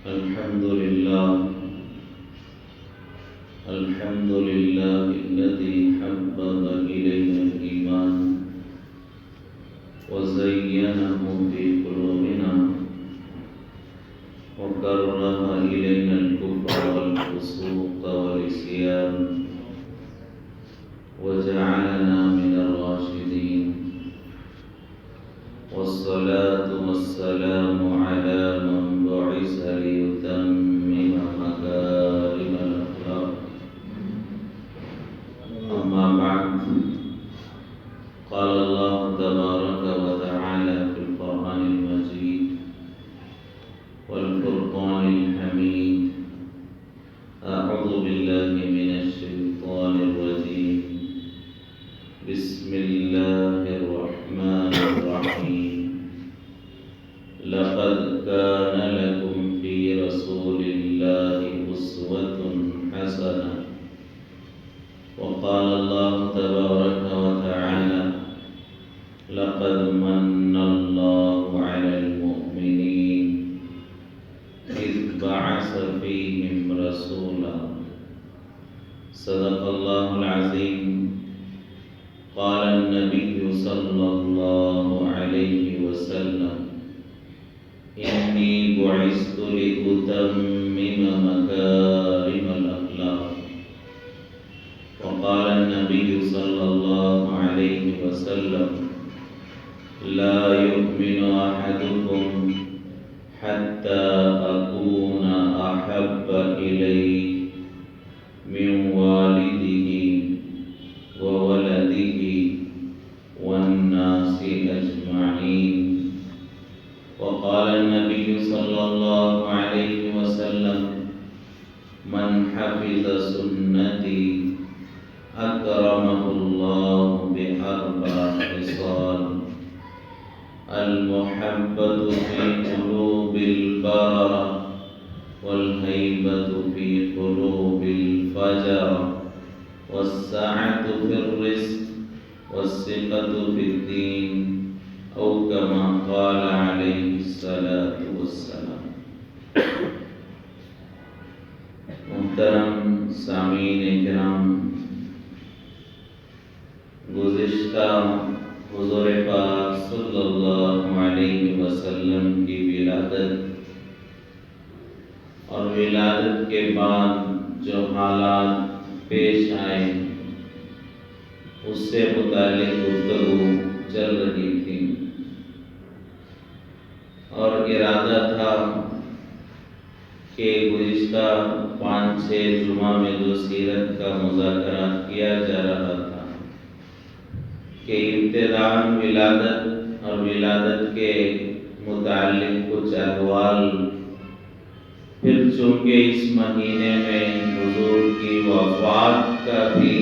الحمد لله الحمد لله الذي حبب إلينا الإيمان وزينه في قلوبنا وكره إلينا الكفر والفسوق والعصيان وجعلنا من الراشدين والصلاة والسلام على من بعث ليتمم مكارم الأخلاق. أما بعد، قال الله تبارك وتعالى في القرآن المجيد والفرقان الحميد: أعوذ بالله من الشيطان الرجيم، بسم الله الرحمن الرحيم. لقد كان لكم في رسول الله أسوة حسنة. وقال الله تبارك وتعالى: لقد من الله على المؤمنين إذ بعث فيهم رسولا. صدق الله العظيم. قال النبي صلى الله عليه وسلم: إني بعثت لأتمم مكارم الأخلاق. وقال النبي صلى الله عليه وسلم: لا يؤمن أحدكم حتى أكون أحب إليه من والده وولده والناس أجمعين. وقال النبي صلى الله عليه وسلم: من حفظ سنتي أكرمه الله بأربع خصال: المحبة في قلوب البررة، والهيبة في قلوب الفجرة، والسعة في الرزق، والثقة في الدين، أو كما قال عليه الصلاة والسلام. محترم سامعین کرام، گزشتہ حضور پاک صلی اللہ علیہ وسلم کی ولادت اور ولادت کے بعد جو حالات پیش آئے اس سے متعلق گفتگو چل رہی تھی، اور ارادہ تھا کہ گزشتہ 5-6 جمعہ میں جو سیرت کا مذاکرہ کیا جا رہا تھا کہ ابتداءً ولادت اور ولادت کے متعلق کچھ احوال، پھر چونکہ اس مہینے میں حضور کی وفات کا بھی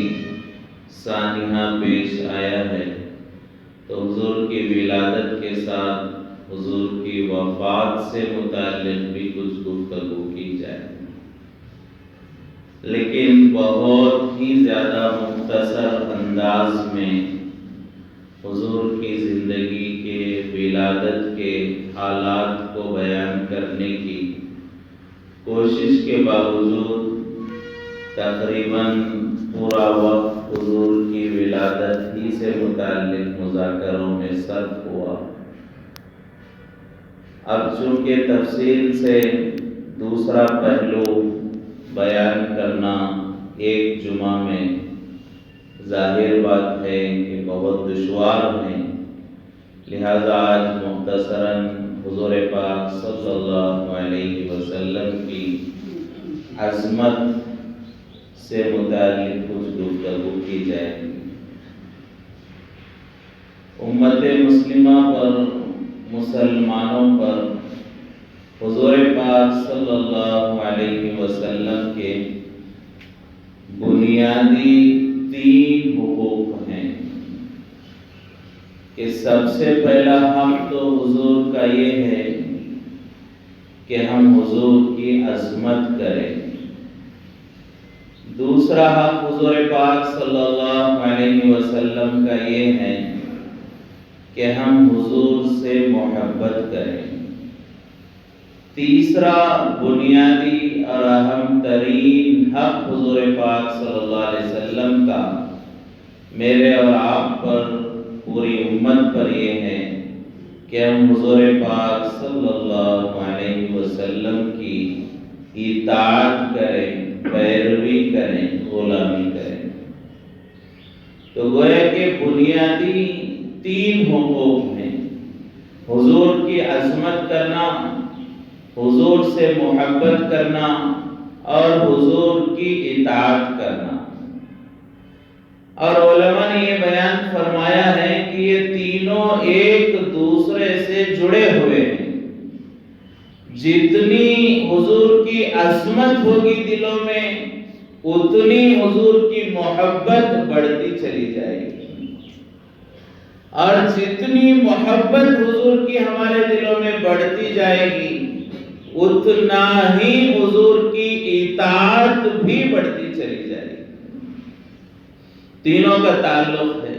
سانحہ پیش آیا ہے، تو حضور کی ولادت کے ساتھ حضور کی وفات سے متعلق بھی کچھ گفتگو کی جائے، لیکن بہت ہی زیادہ مختصر انداز میں حضور کی زندگی کے ولادت کے حالات کو بیان کرنے کی کوشش کے باوجود تقریباً پورا وقت حضور کی ولادت ہی سے متعلق مذاکروں میں صرف ہوا۔ اب چونکہ تفصیل سے دوسرا پہلو بیان کرنا ایک جمعہ میں ظاہر بات ہے کہ بہت دشوار ہے، لہذا آج مختصراً حضور پاک صلی اللہ علیہ وسلم کی عظمت سے متعلق کچھ گفتگو کی جائے گی۔ امت مسلمہ پر، مسلمانوں پر حضور پاک صلی اللہ علیہ وسلم کے بنیادی 3 حقوق ہیں کہ سب سے پہلا حق تو حضور کا یہ ہے کہ ہم حضور کی عظمت کریں، دوسرا حق حضور پاک صلی اللہ علیہ وسلم کا یہ ہے کہ ہم حضور سے محبت کریں، تیسرا بنیادی اور اہم ترین حق حضور پاک صلی اللہ علیہ وسلم کا میرے اور آپ پر، پوری امت پر یہ ہے کہ ہم حضور پاک صلی اللہ علیہ وسلم کی اطاعت کریں، پیروی کریں، غلامی کریں۔ تو گویا کہ بنیادی تین حقوق ہیں: حضور کی عظمت کرنا، حضور سے محبت کرنا اور حضور کی اطاعت کرنا۔ اور علماء نے یہ بیان فرمایا ہے کہ یہ تینوں ایک دوسرے سے جڑے ہوئے ہیں۔ جتنی حضور کی عظمت ہوگی دلوں میں، اتنی حضور کی محبت بڑھتی چلی جائے گی، اور جتنی محبت حضور کی ہمارے دلوں میں بڑھتی جائے گی، اتنا ہی حضور کی اطاعت بھی بڑھتی چلی جائے گی۔ تینوں کا تعلق ہے۔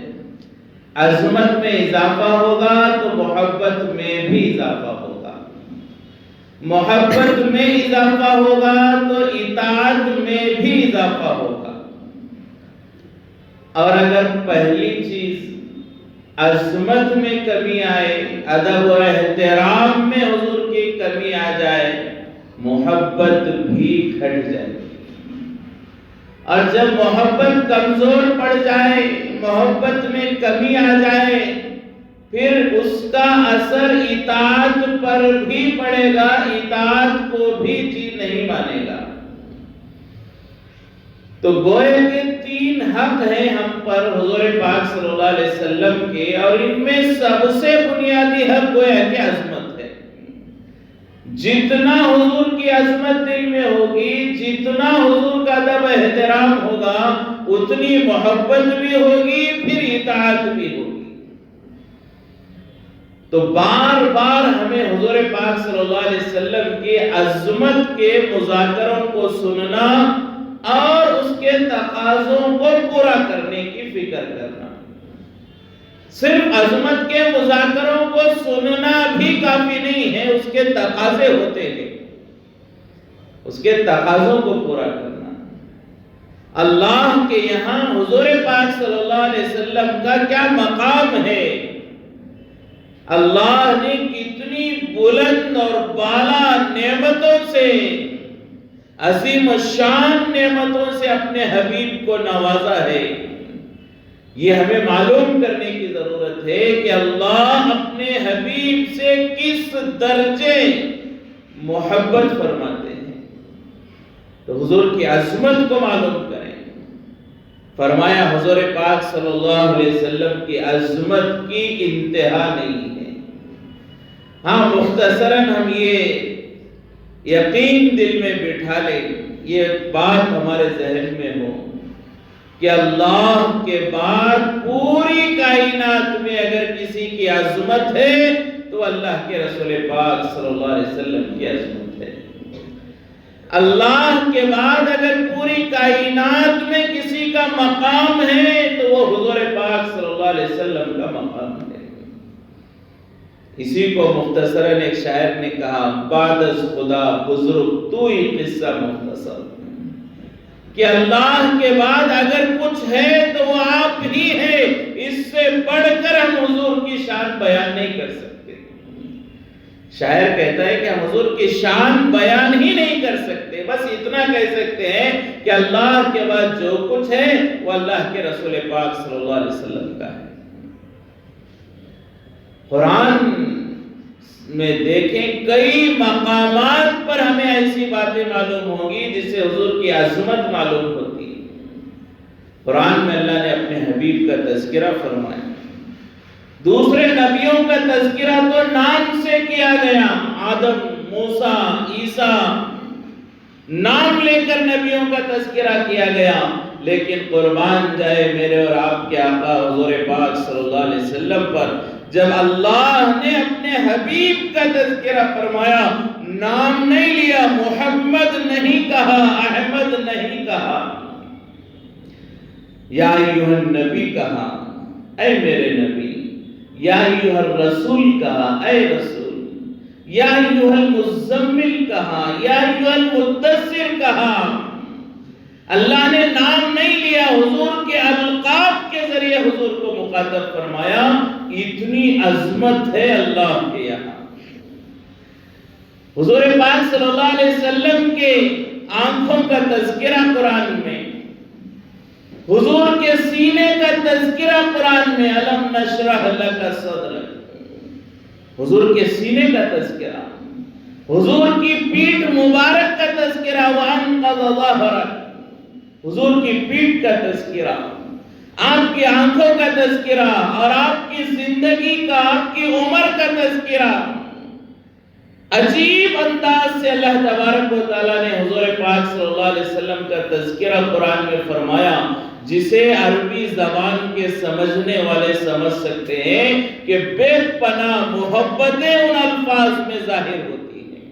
عظمت میں اضافہ ہوگا تو محبت میں بھی اضافہ ہوگا، محبت میں اضافہ ہوگا تو اطاعت میں بھی اضافہ ہوگا۔ اور اگر پہلی چیز عظمت میں کمی آئے، ادب و احترام میں حضور کی کمی آ جائے، محبت بھی گھٹ جائے۔ اور جب محبت کمزور پڑ جائے، محبت میں کمی آ جائے، پھر اس کا اثر اطاعت پر بھی پڑے گا، اطاعت کو بھی جی نہیں مانے گا۔ تو گویا کہ تین حق ہیں ہم پر حضور پاک صلی اللہ علیہ وسلم کے، اور ان میں سب سے بنیادی حق گویا کہ عظمت ہے۔ جتنا حضور کی عظمت دل میں ہوگی، جتنا حضور کا ادب احترام ہوگا، اتنی محبت بھی ہوگی، پھر اطاعت بھی ہوگی۔ تو بار بار ہمیں حضور پاک صلی اللہ علیہ وسلم کی عظمت کے مذاکروں کو سننا اور اس کے تقاضوں کو پورا کرنے کی فکر کرنا۔ صرف عظمت کے مذاکروں کو سننا بھی کافی نہیں ہے، اس کے تقاضے ہوتے ہیں، اس کے تقاضوں کو پورا کرنا۔ اللہ کے یہاں حضور پاک صلی اللہ علیہ وسلم کا کیا مقام ہے، اللہ نے کتنی بلند اور بالا نعمتوں سے، عظیم الشان نعمتوں سے اپنے حبیب کو نوازا ہے۔ یہ ہمیں معلوم کرنے کی ضرورت ہے کہ اللہ اپنے حبیب سے کس درجے محبت فرماتے ہیں۔ تو حضور کی عظمت کو معلوم کریں۔ فرمایا حضور پاک صلی اللہ علیہ وسلم کی عظمت کی انتہا نہیں ہے۔ ہاں، مختصراً ہم یہ یقین دل میں بٹھا لیں، یہ بات ہمارے ذہن میں ہو کہ اللہ کے بعد پوری کائنات میں اگر کسی کی عظمت ہے تو اللہ کے رسول پاک صلی اللہ علیہ وسلم کی عظمت ہے۔ اللہ کے بعد اگر پوری کائنات میں کسی کا مقام ہے تو وہ حضور پاک صلی اللہ علیہ وسلم کا مقام ہے۔ اسی کو مختصراً ایک شاعر نے کہا، بعد از خدا بزرگ تو ہی قصہ مختصر، کہ اللہ کے بعد اگر کچھ ہے تو وہ آپ ہی ہے، اس سے بڑھ کر ہم حضور کی شان بیان نہیں کر سکتے۔ شاعر کہتا ہے کہ ہم حضور کی شان بیان ہی نہیں کر سکتے، بس اتنا کہہ سکتے ہیں کہ اللہ کے بعد جو کچھ ہے وہ اللہ کے رسول پاک صلی اللہ علیہ وسلم کا ہے۔ قرآن میں دیکھیں کئی مقامات پر ہمیں ایسی باتیں معلوم ہوں گی جس سے حضور کی عظمت معلوم ہوتی ہے۔ قرآن میں اللہ نے اپنے حبیب کا تذکرہ فرمایا، دوسرے نبیوں کا تذکرہ تو نام سے کیا گیا، آدم، موسیٰ، عیسیٰ، نام لے کر نبیوں کا تذکرہ کیا گیا، لیکن قربان جائے میرے اور آپ کے آقا حضور پاک صلی اللہ علیہ وسلم پر جب اللہ نے اپنے حبیب کا تذکرہ فرمایا، نام نہیں لیا، محمد نہیں کہا، احمد نہیں کہا، یا ایھا النبی کہا، اے میرے نبی، یا ایھا الرسول کہا، اے رسول، یا ایھا المزمل کہا، یا ایھا المدثر کہا. اللہ نے نام نہیں لیا، حضور کے القاب کے ذریعے حضور کو مخاطب فرمایا. اتنی عظمت ہے اللہ کے یہاں. حضور پاک صلی اللہ علیہ وسلم کے آنکھوں کا تذکرہ قرآن میں، حضور کے سینے کا تذکرہ قرآن میں، الم نشرح لک صدرک. حضور کے سینے کا تذکرہ، حضور کی پیٹھ مبارک کا تذکرہ، وانقض ظہرک، حضور کی پیٹھ کا تذکرہ، آپ کی آنکھوں کا تذکرہ، اور آپ کی زندگی کا، آپ کی عمر کا تذکرہ. عجیب انداز سے اللہ تبارک و تعالیٰ نے حضور پاک صلی اللہ علیہ وسلم کا تذکرہ قرآن میں فرمایا، جسے عربی زبان کے سمجھنے والے سمجھ سکتے ہیں کہ بے پناہ محبتیں ان الفاظ میں ظاہر ہوتی ہیں.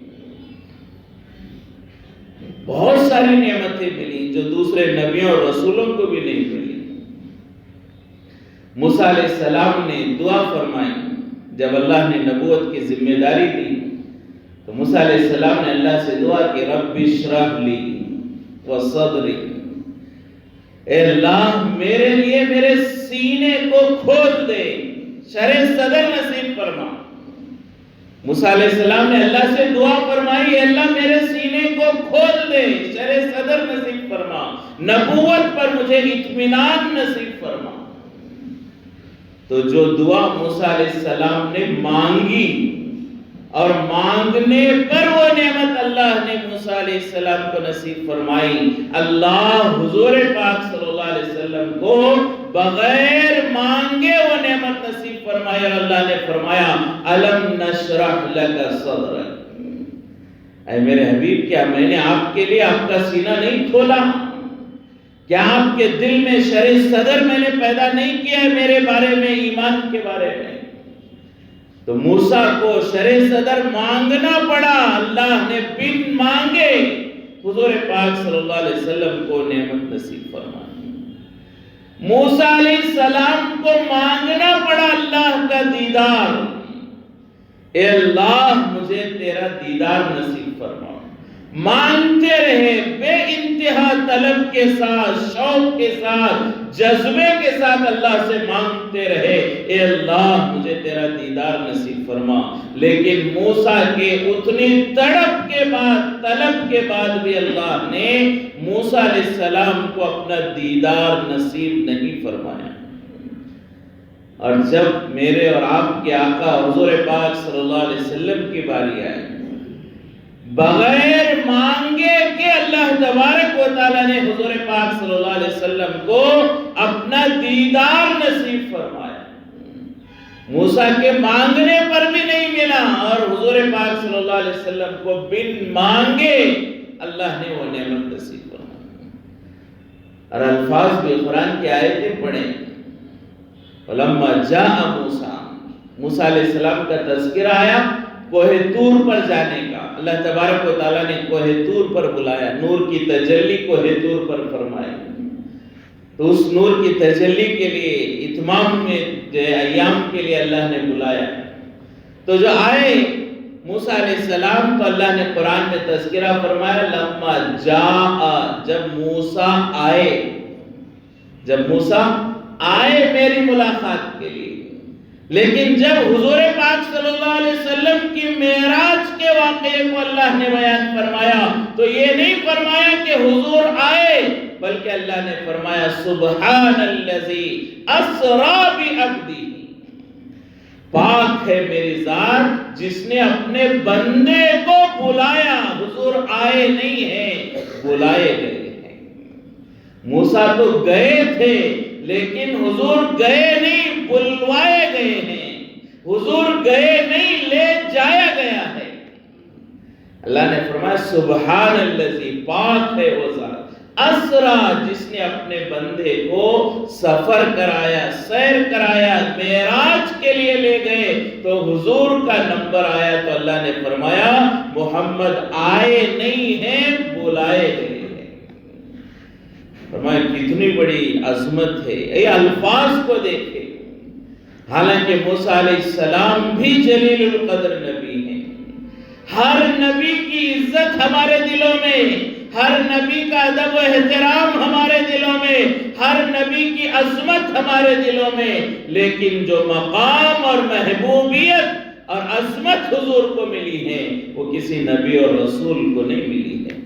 بہت ساری نعمتیں ملی جو دوسرے نبیوں اور رسولوں کو بھی نہیں ملی. موسیٰ علیہ السلام نے دعا فرمائی جب اللہ نے نبوت کی ذمہ داری دی، تو موسیٰ علیہ السلام نے اللہ سے دعا کی، رب اشرح لی وصدری، اے اللہ میرے لیے میرے سینے کو کھول دے، شرح صدر نصیب فرما. موسیٰ علیہ السلام نے اللہ سے دعا فرمائی، اے اللہ میرے سینے کو کھول دے، شرح صدر نصیب فرما، نبوت پر مجھے اطمینان نصیب فرما. تو جو دعا موسیٰ علیہ السلام نے مانگی، اور مانگنے پر وہ نعمت اللہ نے موسیٰ علیہ السلام کو نصیب فرمائی. اللہ حضور پاک صلی اللہ علیہ وسلم کو بغیر مانگے وہ نعمت نصیب فرمائی، اور اللہ نے فرمایا الم نشرح لک صدرک. اے میرے حبیب، کیا میں نے آپ کے لیے آپ کا سینہ نہیں کھولا؟ کیا آپ کے دل میں شرح صدر میں نے پیدا نہیں کیا ہے میرے بارے میں، ایمان کے بارے میں؟ تو موسیٰ کو شرح صدر مانگنا پڑا. اللہ نے بن مانگے حضور پاک صلی اللہ علیہ وسلم کو نعمت نصیب فرمائی. موسیٰ علیہ السلام کو مانگنا پڑا اللہ کا دیدار. اے اللہ مجھے تیرا دیدار نصیب فرما. مانگتے رہے بے انتہا طلب کے ساتھ، شوق کے ساتھ، جذبے کے ساتھ اللہ سے مانگتے رہے، اے اللہ مجھے تیرا دیدار نصیب فرما. لیکن موسیٰ کے اتنی تڑپ کے بعد، طلب کے بعد بھی اللہ نے موسیٰ علیہ السلام کو اپنا دیدار نصیب نہیں فرمایا. اور جب میرے اور آپ کے آقا حضور پاک صلی اللہ علیہ وسلم کی باری آئی، بغیر مانگے کہ اللہ تبارک و تعالیٰ نے حضور پاک صلی اللہ علیہ وسلم کو اپنا دیدار نصیب فرمایا. موسیٰ کے مانگنے پر بھی نہیں ملا، اور حضور پاک صلی اللہ علیہ وسلم کو بن مانگے اللہ نے وہ نعمت نصیب فرمایا. اور الفاظ بھی قرآن کی آیتیں پڑھیں. وَلَمَّا جَاءَ مُوسَىٰ، موسیٰ علیہ السلام کا تذکرہ آیا کوہ طور پر جانے کا. اللہ تبارک و تعالیٰ نے کوہ طور پر بلایا، نور کی تجلی کوہ طور پر فرمائی. تو اس نور کی تجلی کے لیے، اتمام میں ایام کے لیے اللہ نے بلایا. تو جو آئے موسیٰ علیہ السلام، تو اللہ نے قرآن میں تذکرہ فرمایا لما جاء، جب موسیٰ آئے، جب موسیٰ آئے میری ملاقات کے لیے. لیکن جب حضور پاک صلی اللہ علیہ وسلم کی معراج کے واقعے کو اللہ نے بیان فرمایا، تو یہ نہیں فرمایا کہ حضور آئے، بلکہ اللہ نے فرمایا سبحان الذی اسری بعبدہ، پاک ہے میری ذات جس نے اپنے بندے کو بلایا. حضور آئے نہیں ہیں، بلائے گئے ہیں. موسیٰ تو گئے تھے، لیکن حضور گئے نہیں، بلوائے گئے ہیں. حضور گئے نہیں، لے جایا گیا ہے. اللہ نے فرمایا سبحان الذی، پاک ہے وہ ذات، اسرا، جس نے اپنے بندے کو سفر کرایا، سیر کرایا، معراج کے لیے لے گئے. تو حضور کا نمبر آیا تو اللہ نے فرمایا محمد آئے نہیں ہیں، بلائے گئے. فرمایا کتنی بڑی عظمت ہے. یہ الفاظ کو دیکھیں. حالانکہ موسیٰ علیہ السلام بھی جلیل القدر نبی ہیں، ہر نبی کی عزت ہمارے دلوں میں، ہر نبی کا ادب و احترام ہمارے دلوں میں، ہر نبی کی عظمت ہمارے دلوں میں، لیکن جو مقام اور محبوبیت اور عظمت حضور کو ملی ہے وہ کسی نبی اور رسول کو نہیں ملی ہے۔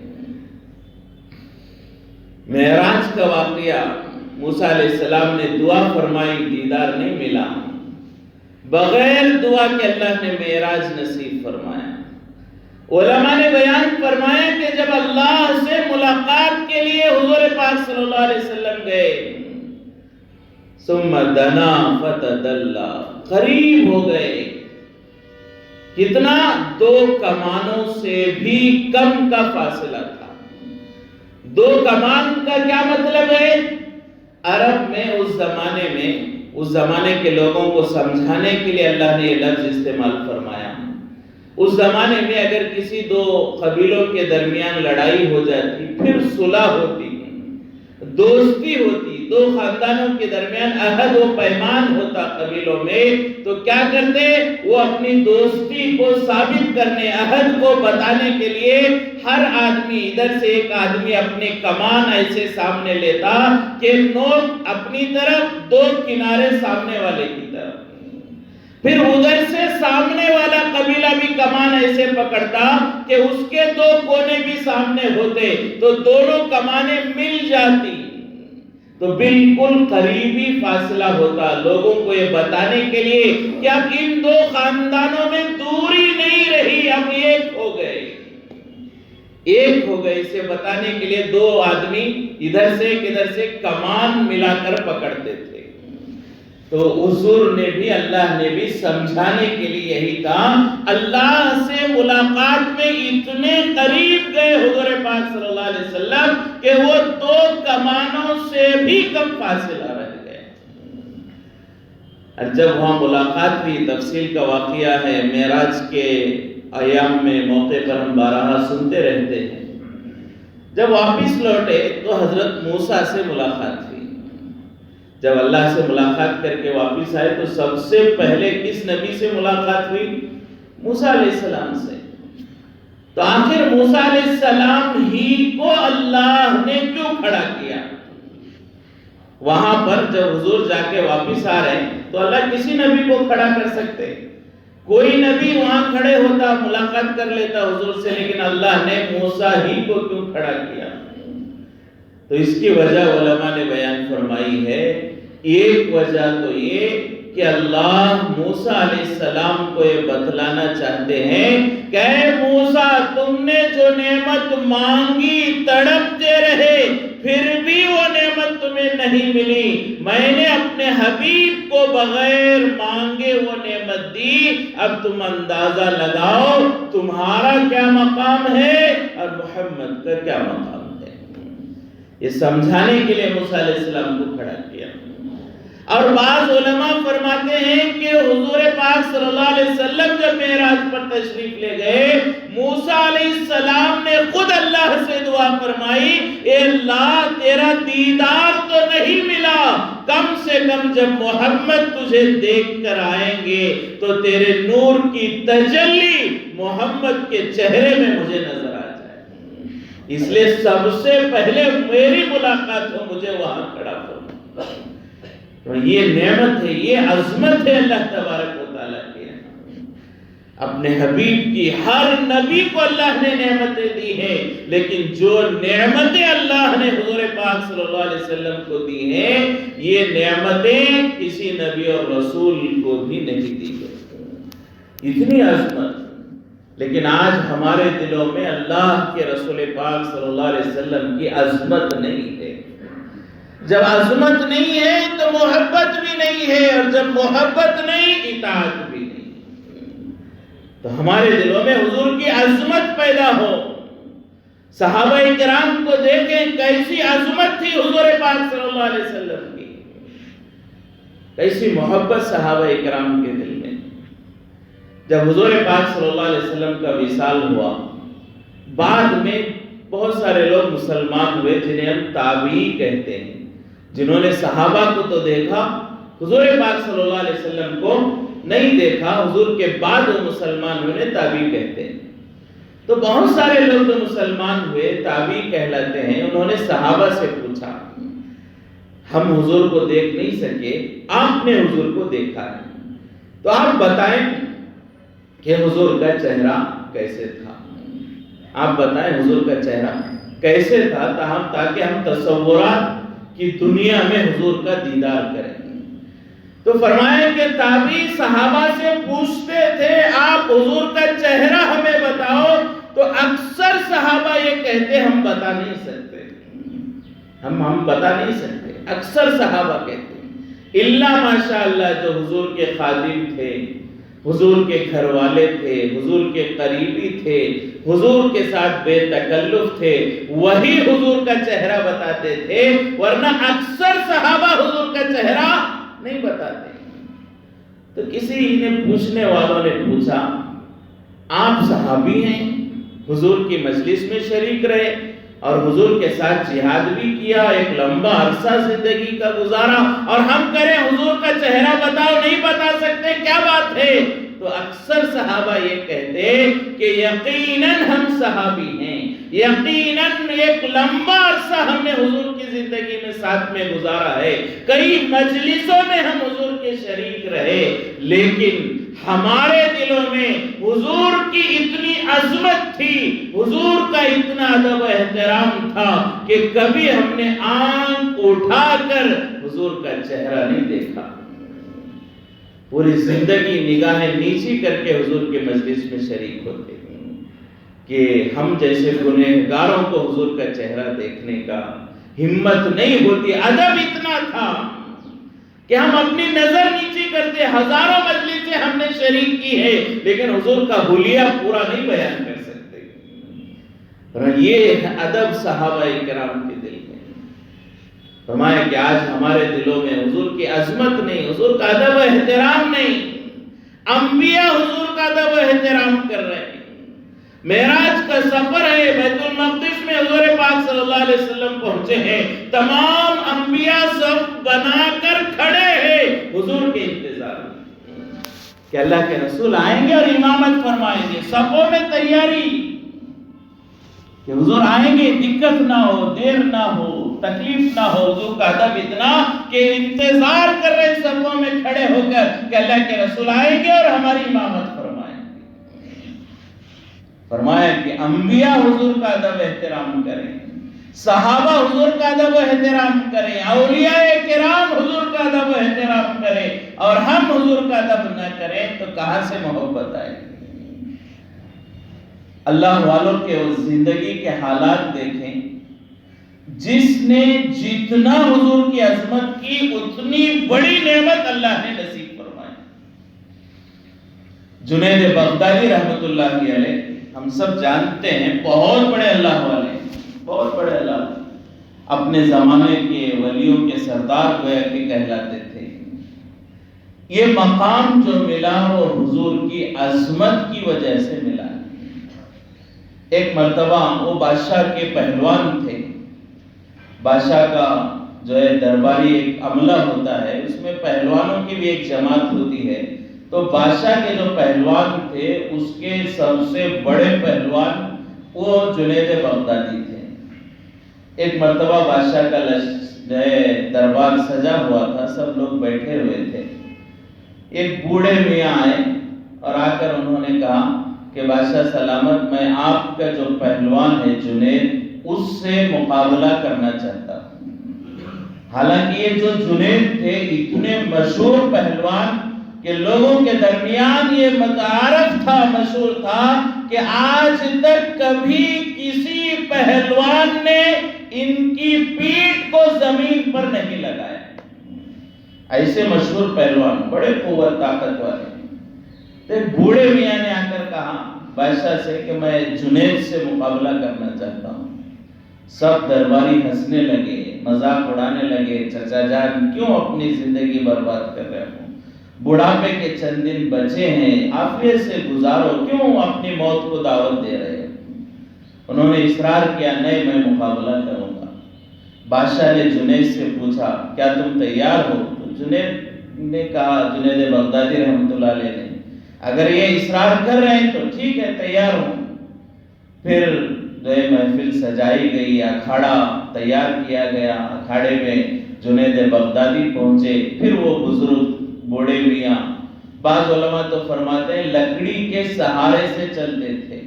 معراج کا واقعہ، موسیٰ علیہ السلام نے دعا فرمائی، دیدار نہیں ملا، بغیر دعا کے اللہ نے معراج نصیب فرمایا۔ علماء نے بیان فرمایا کہ جب اللہ سے ملاقات کے لیے حضور پاک صلی اللہ علیہ وسلم گئے، ثم دنا فتدلی، قریب ہو گئے، کتنا؟ 2 کمانوں سے بھی کم کا فاصلہ تھا۔ 2 کمان کا کیا مطلب ہے؟ عرب میں اس زمانے کے لوگوں کو سمجھانے کے لیے اللہ نے یہ لفظ استعمال فرمایا۔ اس زمانے میں اگر کسی 2 قبیلوں کے درمیان لڑائی ہو جاتی، پھر صلح ہوتی، دوستی ہوتی، 2 خاندانوں کے درمیان عہد و پیمان ہوتا قبیلوں میں، تو کیا کرتے؟ وہ اپنی دوستی کو ثابت کرنے، عہد کو بتانے کے لیے ہر آدمی، ادھر سے ایک آدمی اپنے کمان ایسے سامنے لیتا کہ نوک اپنی طرف، 2 کنارے سامنے والے کی طرف، پھر ادھر سے سامنے والا قبیلہ بھی کمان ایسے پکڑتا کہ اس کے 2 کونے بھی سامنے ہوتے، تو دونوں کمانیں مل جاتی، تو بالکل قریبی فاصلہ ہوتا، لوگوں کو یہ بتانے کے لیے کہ اب ان 2 خاندانوں میں دوری نہیں رہی، اب ایک ہو گئے، اسے بتانے کے لیے 2 آدمی ادھر سے کمان ملا کر پکڑتے تھے۔ تو حضور نے بھی، اللہ نے بھی سمجھانے کے لیے یہی کہا، اللہ سے ملاقات میں اتنے قریب گئے حضور پاک صلی اللہ علیہ وسلم کہ وہ 2 کمانوں سے بھی کم فاصلہ رہ گئے۔ اور جب وہاں ملاقات ہوئی، تفصیل کا واقعہ ہے، معراج کے ایام میں موقع پر ہم بارہا سنتے رہتے ہیں۔ جب واپس لوٹے تو حضرت موسیٰ سے ملاقات ہوئی۔ جب اللہ سے ملاقات کر کے واپس آئے تو سب سے پہلے کس نبی سے ملاقات ہوئی؟ موسیٰ علیہ السلام سے۔ تو آخر موسیٰ علیہ السلام ہی کو اللہ نے کیوں کھڑا کیا؟ وہاں پر جب حضور جا کے واپس آ رہے ہیں تو اللہ کسی نبی کو کھڑا کر سکتے، کوئی نبی وہاں کھڑے ہوتا، ملاقات کر لیتا حضور سے، لیکن اللہ نے موسیٰ ہی کو کیوں کھڑا کیا؟ تو اس کی وجہ علماء نے بیان فرمائی ہے۔ ایک وجہ تو یہ کہ اللہ موسیٰ علیہ السلام کو یہ بتلانا چاہتے ہیں کہ اے موسیٰ، تم نے جو نعمت مانگی، تڑپتے رہے، پھر بھی وہ نعمت تمہیں نہیں ملی، میں نے اپنے حبیب کو بغیر مانگے وہ نعمت دی، اب تم اندازہ لگاؤ تمہارا کیا مقام ہے اور محمد کا کیا مقام ہے۔ یہ سمجھانے کے لیے موسیٰ علیہ السلام کو کھڑا کیا۔ اور بعض علماء فرماتے ہیں کہ حضور پاک صلی اللہ علیہ وسلم جب معراج پر تشریف لے گئے، موسیٰ علیہ السلام نے خود اللہ سے دعا فرمائی، اے اللہ تیرا دیدار تو نہیں ملا، کم سے کم جب محمد تجھے دیکھ کر آئیں گے تو تیرے نور کی تجلی محمد کے چہرے میں مجھے نظر آ جائے، اس لیے سب سے پہلے میری ملاقات ہو، مجھے وہاں کھڑا کرو۔ یہ نعمت ہے، یہ عظمت ہے اللہ تبارک و تعالیٰ کی۔ اپنے حبیب کی ہر نبی کو اللہ نے نعمتیں دی ہیں، لیکن جو نعمتیں اللہ نے حضور پاک صلی اللہ علیہ وسلم کو دی ہیں، یہ نعمتیں کسی نبی اور رسول کو بھی نہیں دی گئی، اتنی عظمت۔ لیکن آج ہمارے دلوں میں اللہ کے رسول پاک صلی اللہ علیہ وسلم کی عظمت نہیں ہے۔ جب عظمت نہیں ہے تو محبت بھی نہیں ہے، اور جب محبت نہیں، اطاعت بھی نہیں۔ تو ہمارے دلوں میں حضور کی عظمت پیدا ہو۔ صحابہ کرام کو دیکھیں کیسی عظمت تھی حضور پاک صلی اللہ علیہ وسلم کی، کیسی محبت صحابہ کرام کے دل میں۔ جب حضور پاک صلی اللہ علیہ وسلم کا وصال ہوا، بعد میں بہت سارے لوگ مسلمان ہوئے جنہیں ہم تابعی کہتے ہیں، جنہوں نے صحابہ کو تو دیکھا، حضور پاک صلی اللہ علیہ وسلم کو نہیں دیکھا، حضور کے بعد وہ مسلمان ہوئے، تابعی کہتے ہیں۔ تو بہت سارے لوگ جو مسلمان ہوئے تابعی کہلاتے ہیں، انہوں نے صحابہ سے پوچھا ہم حضور کو دیکھ نہیں سکے، آپ نے حضور کو دیکھا ہے، تو آپ بتائیں کہ حضور کا چہرہ کیسے تھا، آپ بتائیں حضور کا چہرہ کیسے تھا تاکہ ہم تصورات کی دنیا میں حضور کا دیدار کریں۔ تو فرمایا کہ تابعی صحابہ سے پوچھتے تھے آپ حضور کا چہرہ ہمیں بتاؤ، تو اکثر صحابہ یہ کہتے ہم بتا نہیں سکتے، ہم بتا نہیں سکتے، اکثر صحابہ کہتے ہیں، الا ماشاءاللہ جو حضور کے خادم تھے، حضور کے گھر والے تھے، حضور کے قریبی تھے، حضور کے ساتھ بے تکلف تھے، وہی حضور کا چہرہ بتاتے تھے، ورنہ اکثر صحابہ حضور کا چہرہ نہیں بتاتے۔ تو کسی نے پوچھنے والوں نے پوچھا آپ صحابی ہیں، حضور کی مجلس میں شریک رہے اور حضور کے ساتھ جہاد بھی کیا، ایک لمبا عرصہ زندگی کا گزارا، اور ہم کریں حضور کا چہرہ بتاؤ نہیں بتا سکتے، کیا بات ہے؟ تو اکثر صحابہ یہ کہتے کہ یقیناً ہم صحابی ہیں، یقیناً ایک لمبا عرصہ ہم نے حضور کی زندگی میں ساتھ میں گزارا ہے، کئی مجلسوں میں ہم حضور کے شریک رہے، لیکن ہمارے دلوں میں حضور کی اتنی عظمت تھی، حضور کا اتنا ادب و احترام تھا کہ کبھی ہم نے آنکھ اٹھا کر حضور کا چہرہ نہیں دیکھا، پوری زندگی نگاہیں نیچی کر کے حضور کے مجلس میں شریک ہوتے ہیں کہ ہم جیسے گنہگاروں کو حضور کا چہرہ دیکھنے کا ہمت نہیں ہوتی۔ ادب اتنا تھا کہ ہم اپنی نظر نیچی کرتے، ہزاروں مجلسیں ہم نے شریک کی ہے لیکن حضور کا حلیہ پورا نہیں بیان کر سکتے۔ یہ ادب صحابہ کرام کے دل میں، فرمایا کہ آج ہمارے دلوں میں حضور کی عظمت نہیں، حضور کا ادب و احترام نہیں، انبیاء حضور کا ادب و احترام کر رہے ہیں۔ معراج کا سفر ہے، بیت المقدس میں حضور پاک صلی اللہ علیہ وسلم پہنچے ہیں، تمام انبیاء صف بنا کر کھڑے ہیں حضور کے انتظار میں کہ اللہ کے رسول آئیں گے اور امامت فرمائیں گے، صفوں میں تیاری کہ حضور آئیں گے، دقت نہ ہو، دیر نہ ہو، تکلیف نہ ہو۔ حضور کا ادب اتنا کہ انتظار کر رہے صفوں میں کھڑے ہو کر کہ اللہ کے رسول آئیں گے اور ہماری امامت فرمائیں گے۔ فرمایا کہ انبیاء حضور کا ادب احترام کریں، صحابہ حضور کا ادب و احترام کریں، اولیاء کرام حضور کا ادب و احترام کریں، اور ہم حضور کا ادب نہ کریں تو کہاں سے محبت آئے؟ اللہ والوں کے زندگی کے حالات دیکھیں، جس نے جتنا حضور کی عظمت کی اتنی بڑی نعمت اللہ نے نصیب فرمائی۔ جنید بغدادی رحمت اللہ علیہ ہم سب جانتے ہیں، بہت بڑے اللہ والے، بہت بڑے اللہ، اپنے زمانے کے ولیوں کے سردار گویا کہ کہلاتے تھے۔ یہ مقام جو ملا وہ حضور کی عظمت کی وجہ سے ملا۔ ایک مرتبہ وہ بادشاہ کے پہلوان تھے، بادشاہ کا جو ہے درباری ایک عملہ ہوتا ہے، اس میں پہلوانوں کی بھی ایک جماعت ہوتی ہے، تو بادشاہ کے جو پہلوان تھے اس کے سب سے بڑے پہلوان وہ جنید بغدادی تھے۔ ایک مرتبہ بادشاہ کا دربار سجا ہوا تھا، سب لوگ بیٹھے ہوئے تھے، ایک بوڑھے میاں آئے اور آ کر انہوں نے کہا کہ بادشاہ سلامت، میں آپ کا جو پہلوان ہے جنید، اس سے مقابلہ کرنا چاہتا ہوں۔ حالانکہ یہ جو جنید تھے اتنے مشہور پہلوان کہ لوگوں کے درمیان یہ متعارف تھا، مشہور تھا کہ آج تک کبھی کسی پہلوان نے ان کی پیٹھ کو زمین پر نہیں لگایا۔ ایسے مشہور پہلوان، بڑے قوت طاقت والے۔ بوڑھے میاں نے آ کر کہا بادشاہ سے کہ میں جنید سے مقابلہ کرنا چاہتا ہوں۔ سب درباری ہنسنے لگے، مذاق اڑانے لگے، چچا جان کیوں اپنی زندگی برباد کر رہے ہو، بڑھاپے کے چند دن بچے ہیں، عافیت سے گزارو، کیوں اپنی موت کو دعوت دے رہے ہیں؟ انہوں نے اصرار کیا، نہیں میں مقابلہ کروں گا۔ بادشاہ نے جنید سے پوچھا کیا تم تیار ہو؟ تو جنید نے کہا، جنید بغدادی رحمت اللہ علیہ نے، اگر یہ اصرار کر رہے ہیں تو ٹھیک ہے، تیار ہوں۔ پھر جو ہے محفل سجائی گئی، اکھاڑا تیار کیا گیا، اکھاڑے میں جنید بغدادی پہنچے، پھر وہ بزرگ بوڑھے میاں، بعض علماء تو فرماتے ہیں لکڑی کے سہارے سے چلتے تھے،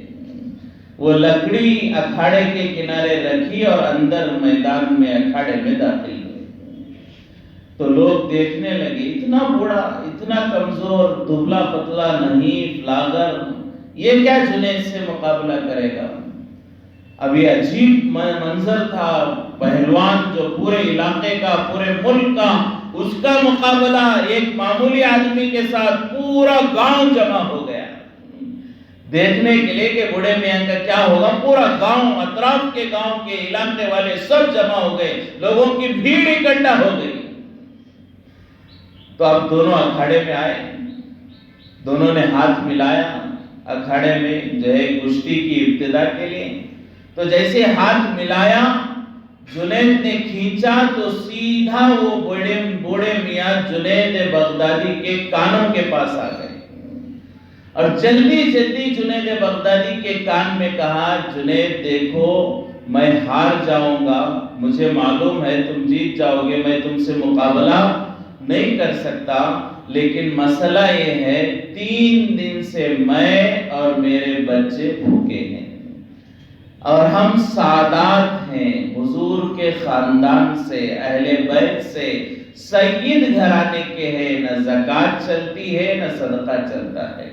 وہ لکڑی اکھاڑے کے کنارے رکھی اور اندر میدان میں اکھاڑے میں داخل ہوئے، تو لوگ دیکھنے لگے اتنا بوڑھا، اتنا کمزور، دبلا پتلا، نہیں لاغر، یہ کیا جنید سے مقابلہ کرے گا؟ اب یہ عجیب منظر تھا، پہلوان جو پورے علاقے کا، پورے ملک کا، اس کا مقابلہ ایک معمولی آدمی کے ساتھ پورا گاؤں جمع ہو گیا دیکھنے کے لیے کہ بوڑھے میاں کا کیا ہوگا۔ پورا گاؤں، اطراف کے گاؤں کے علاقے والے سب جمع ہو گئے، لوگوں کی بھیڑ اکٹھا ہو گئی۔ تو اب دونوں اکھاڑے میں آئے، دونوں نے ہاتھ ملایا اکھاڑے میں جو ہے کشتی کی ابتدا کے لیے۔ تو جیسے ہاتھ ملایا، جنید نے کھینچا تو سیدھا وہ بوڑھے میاں جنید بغدادی کے کانوں کے پاس آ گئے، اور جلدی جلدی جنید بغدادی کے کان میں کہا، جنید دیکھو میں ہار جاؤں گا، مجھے معلوم ہے تم جیت جاؤ گے، میں تم سے مقابلہ نہیں کر سکتا، لیکن مسئلہ یہ ہے 3 دن سے میں اور میرے بچے بھوکے ہیں، اور ہم سادات ہیں، حضور کے خاندان سے، اہل بیت سے، سید گھرانے کے ہیں، نہ زکوٰۃ چلتی ہے نہ صدقہ چلتا ہے،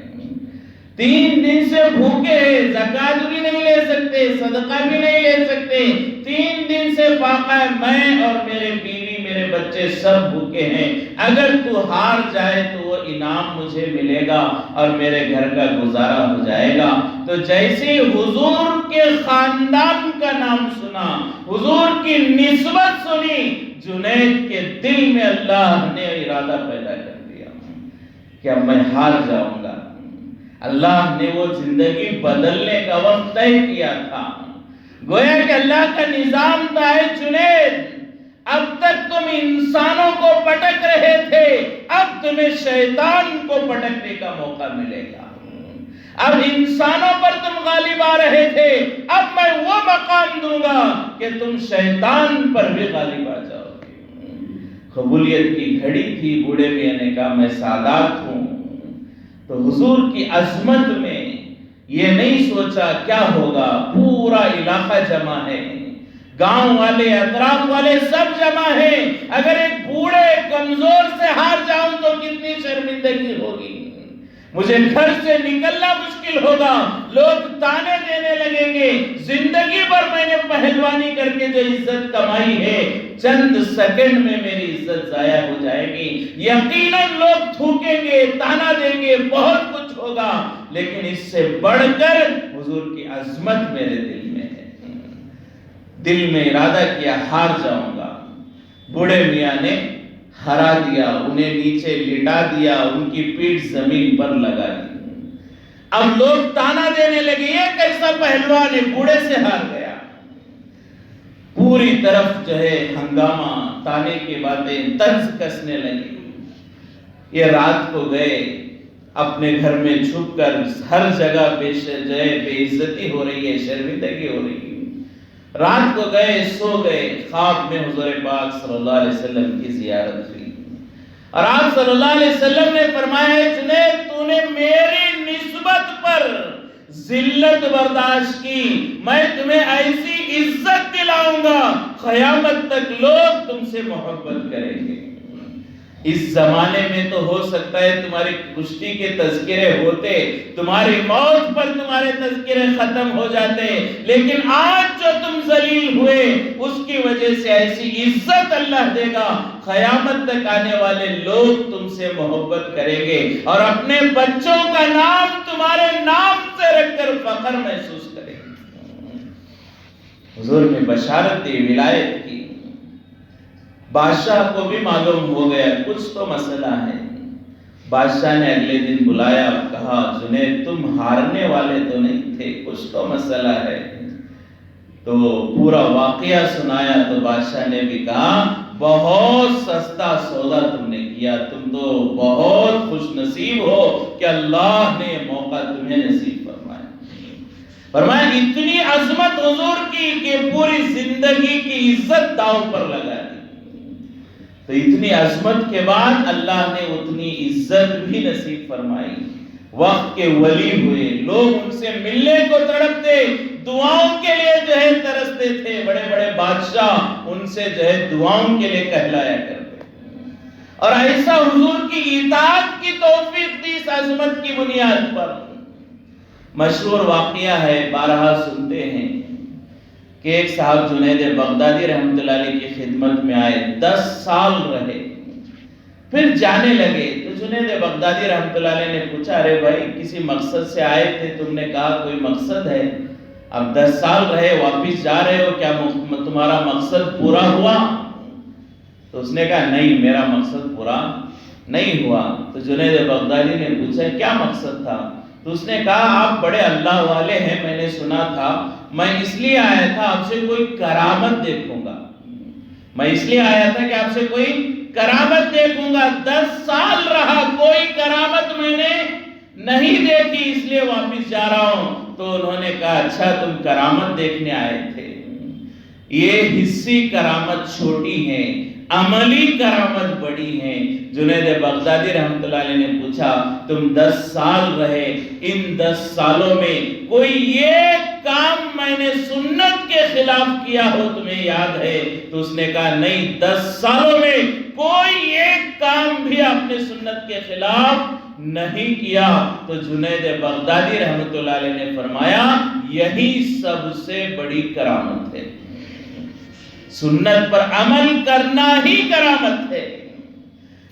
3 دن سے بھوکے ہیں، زکوٰۃ بھی نہیں لے سکتے، صدقہ بھی نہیں لے سکتے، 3 دن سے فاقہ ہے، میں اور میرے بیوی میرے بچے سب بھوکے ہیں، اگر تو ہار جائے تو وہ انعام مجھے ملے گا اور میرے گھر کا گزارا ہو جائے گا۔ تو جیسے حضور کے خاندان کا نام سنا، حضور کی نسبت سنی، جنید کے دل میں اللہ نے ارادہ پیدا کر دیا کہ اب میں ہار جاؤں گا۔ اللہ نے وہ زندگی بدلنے کا وقت طے کیا تھا، گویا کہ اللہ کا نظام تھا، ہے جنید اب تک تم انسانوں کو پٹک رہے تھے، اب تمہیں شیطان کو پٹکنے کا موقع ملے گا، اب انسانوں پر تم غالب آ رہے تھے، اب میں وہ مقام دوں گا کہ تم شیطان پر بھی غالب آ جاؤ گے۔ قبولیت کی گھڑی تھی، بوڑھے میاں نے کہا میں سادات ہوں۔ تو حضور کی عظمت میں یہ نہیں سوچا کیا ہوگا، پورا علاقہ جمع ہے، گاؤں والے، اطراف والے سب جمع ہیں، اگر ایک بوڑھے کمزور سے ہار جاؤں تو کتنی شرمندگی ہوگی، مجھے گھر سے نکلنا مشکل ہوگا، لوگ تانے دینے لگیں گے، زندگی بھر میں نے پہلوانی کر کے جو عزت کمائی ہے، چند سیکنڈ میں میری عزت ضائع ہو جائے گی، یقیناً لوگ تھوکیں گے، تانا دیں گے، بہت کچھ ہوگا، لیکن اس سے بڑھ کر حضور کی عظمت میرے دل میں ہے۔ دل میں ارادہ کیا ہار جاؤں گا، بوڑھے میاں نے ہرا دیا، انہیں نیچے لٹا دیا، ان کی پیٹھ زمین پر لگا دی۔ اب لوگ تانا دینے لگے، یہ کیسا پہلوان ہے، بوڑھے سے ہار گیا، پوری طرف جو ہے ہنگامہ، تانے کی باتیں، طنز کسنے لگی۔ یہ رات کو گئے اپنے گھر میں چھپ کر، ہر جگہ بے عزتی ہو رہی ہے، شرمندگی ہو رہی ہے، رات کو گئے، سو گئے، خواب میں حضور پاک صلی اللہ علیہ وسلم کی زیارت ہوئی، اور آپ صلی اللہ علیہ وسلم نے فرمایا، جنید تو نے میری نسبت پر ذلت برداشت کی، میں تمہیں ایسی عزت دلاؤں گا، قیامت تک لوگ تم سے محبت کریں گے۔ اس زمانے میں تو ہو سکتا ہے تمہاری کشتی کے تذکرے ہوتے، تمہاری موت پر تمہارے تذکرے ختم ہو جاتے، لیکن آج جو تم ذلیل ہوئے اس کی وجہ سے ایسی عزت اللہ دے گا، قیامت تک آنے والے لوگ تم سے محبت کریں گے، اور اپنے بچوں کا نام تمہارے نام سے رکھ کر فخر محسوس کریں گے۔ حضور نے بشارت دی، ولایت کی۔ بادشاہ کو بھی معلوم ہو گیا کچھ تو مسئلہ ہے، بادشاہ نے اگلے دن بلایا، کہا جنید تم ہارنے والے تو نہیں تھے، کچھ تو مسئلہ ہے، تو پورا واقعہ سنایا، تو بادشاہ نے بھی کہا بہت سستا سودا تم نے کیا، تم تو بہت خوش نصیب ہو کہ اللہ نے موقع تمہیں نصیب فرمایا۔ فرمایا اتنی عظمت حضور کی کہ پوری زندگی کی عزت داؤ پر لگا دی. تو اتنی عظمت کے بعد اللہ نے اتنی عزت بھی نصیب فرمائی. وقت کے ولی ہوئے, لوگ ان سے ملنے کو تڑپتے, دعاؤں کے لیے جو ہے ترستے تھے. بڑے بڑے بادشاہ ان سے جو ہے دعاؤں کے لیے کہلایا کرتے. اور ایسا حضور کی اطاعت کی توفیق دی اس عظمت کی بنیاد پر. مشہور واقعہ ہے, بارہا سنتے ہیں کہ ایک صاحب جنید بغدادی رحمۃ اللہ علیہ کی خدمت میں آئے, 10 سال رہے, پھر جانے لگے. تو جنید بغدادی رحمۃ اللہ علیہ نے پوچھا, ارے بھائی کسی مقصد سے آئے تھے, تم نے کہا کوئی مقصد ہے, اب 10 سال رہے واپس جا رہے ہو, کیا تمہارا مقصد پورا ہوا؟ تو اس نے کہا نہیں, میرا مقصد پورا نہیں ہوا. تو جنید بغدادی نے پوچھا کیا مقصد تھا؟ تو اس نے کہا آپ بڑے اللہ والے ہیں, میں نے سنا تھا, میں اس لیے آیا تھا آپ سے کوئی کرامت دیکھوں گا. میں اس لیے آیا تھا کہ آپ سے کوئی کرامت دیکھوں گا. 10 سال رہا, کوئی کرامت میں نے نہیں دیکھی, اس لیے واپس جا رہا ہوں. تو انہوں نے کہا اچھا تم کرامت دیکھنے آئے تھے. یہ حصی کرامت چھوٹی ہے, عملی کرامت بڑی ہے. جنید بغدادی رحمۃ اللہ علیہ نے پوچھا تم 10 سال رہے, ان 10 سالوں میں کوئی یہ کام میں نے سنت کے خلاف کیا ہو تمہیں یاد ہے؟ تو اس نے کہا نہیں, 10 سالوں میں کوئی ایک کام بھی آپ نے سنت کے خلاف نہیں کیا. تو جنید بغدادی رحمۃ اللہ علیہ نے فرمایا یہی سب سے بڑی کرامت ہے, سنت پر عمل کرنا ہی کرامت ہے.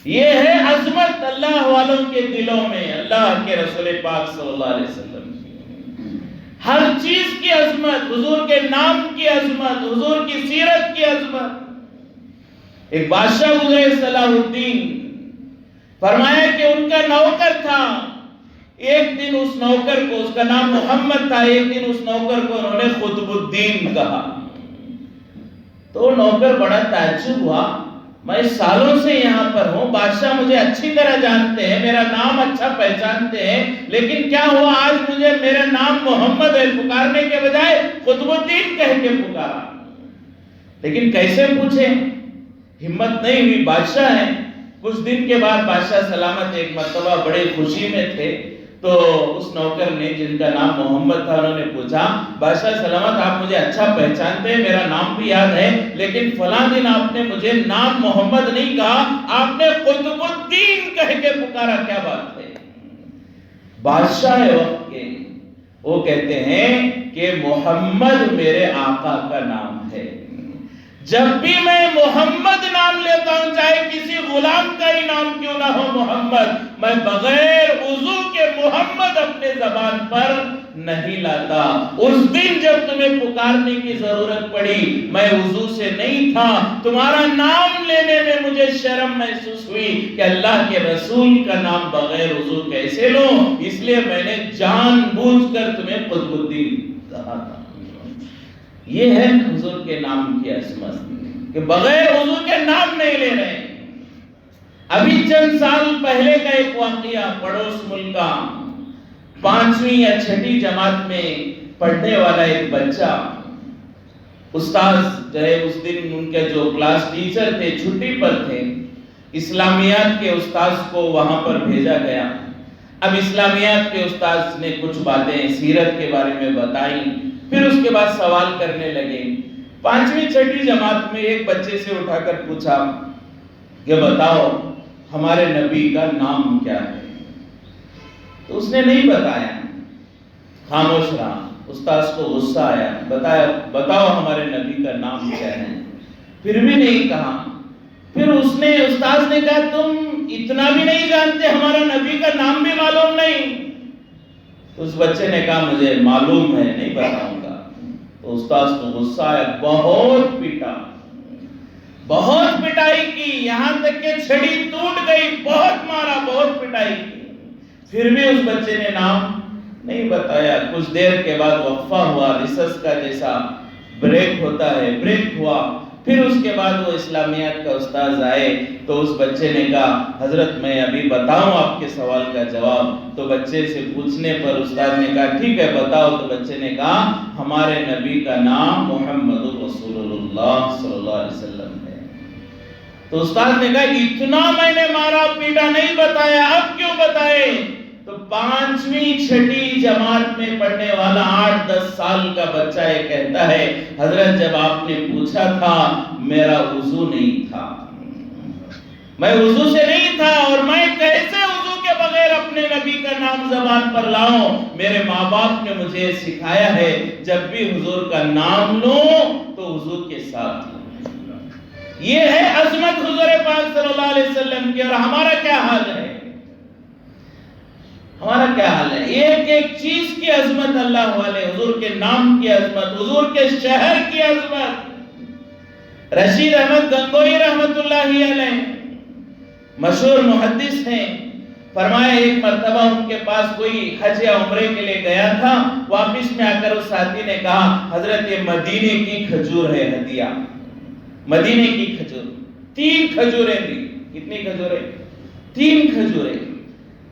یہ ہے عظمت اللہ والوں کے دلوں میں, اللہ کے رسول پاک صلی اللہ علیہ وسلم کی ہر چیز کی عظمت, حضور کے نام کی عظمت, حضور کی سیرت کی عظمت. ایک بادشاہ گزرے صلاح الدین, فرمایا کہ ان کا نوکر تھا. ایک دن اس نوکر کو, اس کا نام محمد تھا, ایک دن اس نوکر کو انہوں نے قطب الدین کہا. تو نوکر بڑا تعجب ہوا, میں سالوں سے یہاں پر ہوں, بادشاہ مجھے اچھی طرح جانتے ہیں, میرا نام اچھا پہچانتے ہیں, لیکن کیا ہوا آج مجھے میرا نام محمد ہے پکارنے کے بجائے قطب الدین کہہ کے پکارا. لیکن کیسے پوچھیں, ہمت نہیں ہوئی, بادشاہ ہیں. کچھ دن کے بعد بادشاہ سلامت ایک مرتبہ بڑے خوشی میں تھے, تو اس نوکر نے جن کا نام محمد تھا انہوں نے پوچھا بادشاہ سلامت آپ مجھے اچھا پہچانتے ہیں, میرا نام بھی یاد ہے, لیکن فلاں دن آپ نے مجھے نام محمد نہیں کہا, آپ نے قطب الدین کہہ کے پکارا, کیا بات ہے؟ بادشاہ وقت کے وہ کہتے ہیں کہ محمد میرے آقا کا نام ہے. جب بھی میں محمد نام لیتا ہوں, چاہے کسی غلام کا ہی نام کیوں نہ ہو محمد, میں بغیر وضو کے محمد اپنے زبان پر نہیں لاتا. اس دن جب تمہیں پکارنے کی ضرورت پڑی میں وضو سے نہیں تھا, تمہارا نام لینے میں مجھے شرم محسوس ہوئی کہ اللہ کے رسول کا نام بغیر وضو کیسے لوں, اس لیے میں نے جان بوجھ کر تمہیں قطب الدین کہا تھا. یہ ہے حضور کے نام کی عظمت کہ بغیر وضو کے نام نہیں لے رہے. ابھی چند سال پہلے کا ایک واقعہ, پڑوس ملک کا 5ویں یا 6ٹھی جماعت میں پڑھنے والا ایک بچہ, استاذ جو ہے اس دن ان کے جو کلاس ٹیچر تھے چھٹی پر تھے, اسلامیات کے استاذ کو وہاں پر بھیجا گیا. اب اسلامیات کے استاذ نے کچھ باتیں سیرت کے بارے میں بتائیں, پھر اس کے بعد سوال کرنے لگے. 5ویں 6ٹھی جماعت میں ایک بچے سے اٹھا کر پوچھا کہ بتاؤ ہمارے نبی کا نام کیا ہے؟ تو اس نے نہیں بتایا, خاموش رہا. استاذ کو غصہ آیا, بتاؤ ہمارے نبی کا نام کیا ہے؟ پھر بھی نہیں کہا. پھر استاذ نے کہا تم اتنا بھی نہیں جانتے, ہمارا نبی کا نام بھی معلوم نہیں؟ اس بچے نے کہا مجھے معلوم ہے, نہیں بتاؤں گا. تو استاذ کو غصہ آیا, بہت پیٹا, بہت پٹائی کی, یہاں تک کہ چھڑی ٹوٹ گئی, بہت مارا, بہت پٹائی کی. پھر بھی اس بچے نے نام نہیں بتایا. کچھ دیر کے بعد وقفہ ہوا, ریسس کا جیسا بریک ہوتا ہے, بریک ہوا. پھر اس کے بعد وہ اسلامیات کا استاذ آئے تو اس بچے نے کہا حضرت میں ابھی بتاؤں آپ کے سوال کا جواب. تو بچے سے پوچھنے پر استاد نے کہا ٹھیک ہے بتاؤ. تو بچے نے کہا ہمارے نبی کا نام محمد رسول اللہ صلی اللہ علیہ وسلم ہے. تو استاد نے کہا اتنا میں نے مارا پیٹا نہیں بتایا, اب کیوں بتائے؟ تو 5ویں 6ٹھی جماعت میں پڑھنے والا 8-10 سال کا بچہ یہ کہتا ہے حضرت جب آپ نے پوچھا تھا میرا وضو نہیں تھا, میں وضو سے نہیں تھا, اور میں کیسے وضو کے بغیر اپنے نبی کا نام زبان پر لاؤں؟ میرے ماں باپ نے مجھے سکھایا ہے جب بھی حضور کا نام لو تو وضو کے ساتھ لو. یہ ہے عظمت حضور پاک صلی اللہ علیہ وسلم کی. اور ہمارا کیا حال ہے؟ ہمارا کیا حال ہے؟ ایک ایک چیز کی عظمت اللہ والے, حضور کے نام کی عظمت, حضور کے شہر کی عظمت. رشید احمد گنگوئی رحمت اللہ علیہ مشہور محدث ہیں, فرمایا ایک مرتبہ ان کے پاس کوئی حج یا عمرے کے لیے گیا تھا, واپس میں آ کر اس ساتھی نے کہا حضرت یہ مدینے کی کھجور ہے ہدیہ, مدینے کی کھجور. 3 کھجوریں دی. کتنی کھجوریں؟ 3 کھجوریں.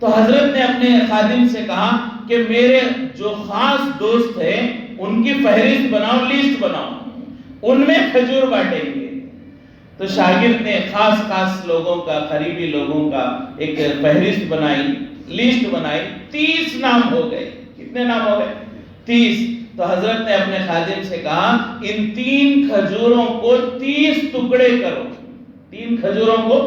تو حضرت نے اپنے خادم سے کہا کہ میرے جو خاص دوست ہیں ان کی فہرست بناؤ, لسٹ بناؤ, ان میں کھجور بانٹیں گے. تو شاگرد نے خاص لوگوں کا, قریبی لوگوں کا ایک فہرست بنائی, لسٹ بنائی. 30 نام ہو گئے. کتنے نام ہو گئے؟ 30. تو حضرت نے اپنے خادم سے کہا ان 3 کھجوروں کو 30 ٹکڑے کرو, 3 کھجوروں کو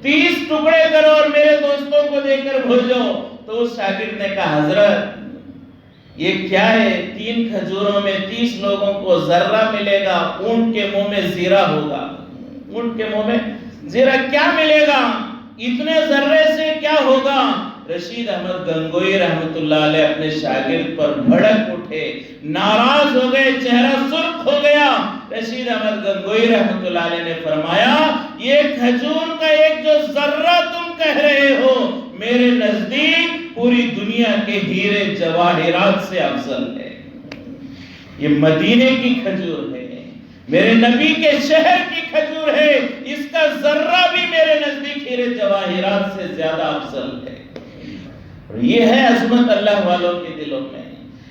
30 ٹکڑے کرو اور میرے دوستوں کو دے کر بھیجو. تو اس شاگرد نے کہا حضرت یہ کیا ہے؟ 3 کھجوروں میں 30 لوگوں کو ذرہ ملے گا, اونٹ کے منہ میں زیرہ ہوگا. اونٹ کے منہ میں زیرہ کیا ملے گا؟ اتنے ذرے سے کیا ہوگا؟ رشید احمد گنگوئی رحمت اللہ علیہ اپنے شاگرد پر بھڑک اٹھے, ناراض ہو گئے, چہرہ سرخ ہو گیا. رشید احمد گنگوئی رحمت اللہ علیہ نے فرمایا یہ کھجور کا ایک جو ذرہ تم کہہ رہے ہو میرے نزدیک پوری دنیا کے ہیرے جواہرات سے افضل ہے. یہ مدینے کی کھجور ہے, میرے نبی کے شہر کی کھجور ہے, اس کا ذرہ بھی میرے نزدیک ہیرے جواہرات سے زیادہ افضل ہے. یہ ہے عظمت اللہ والوں کے دلوں میں.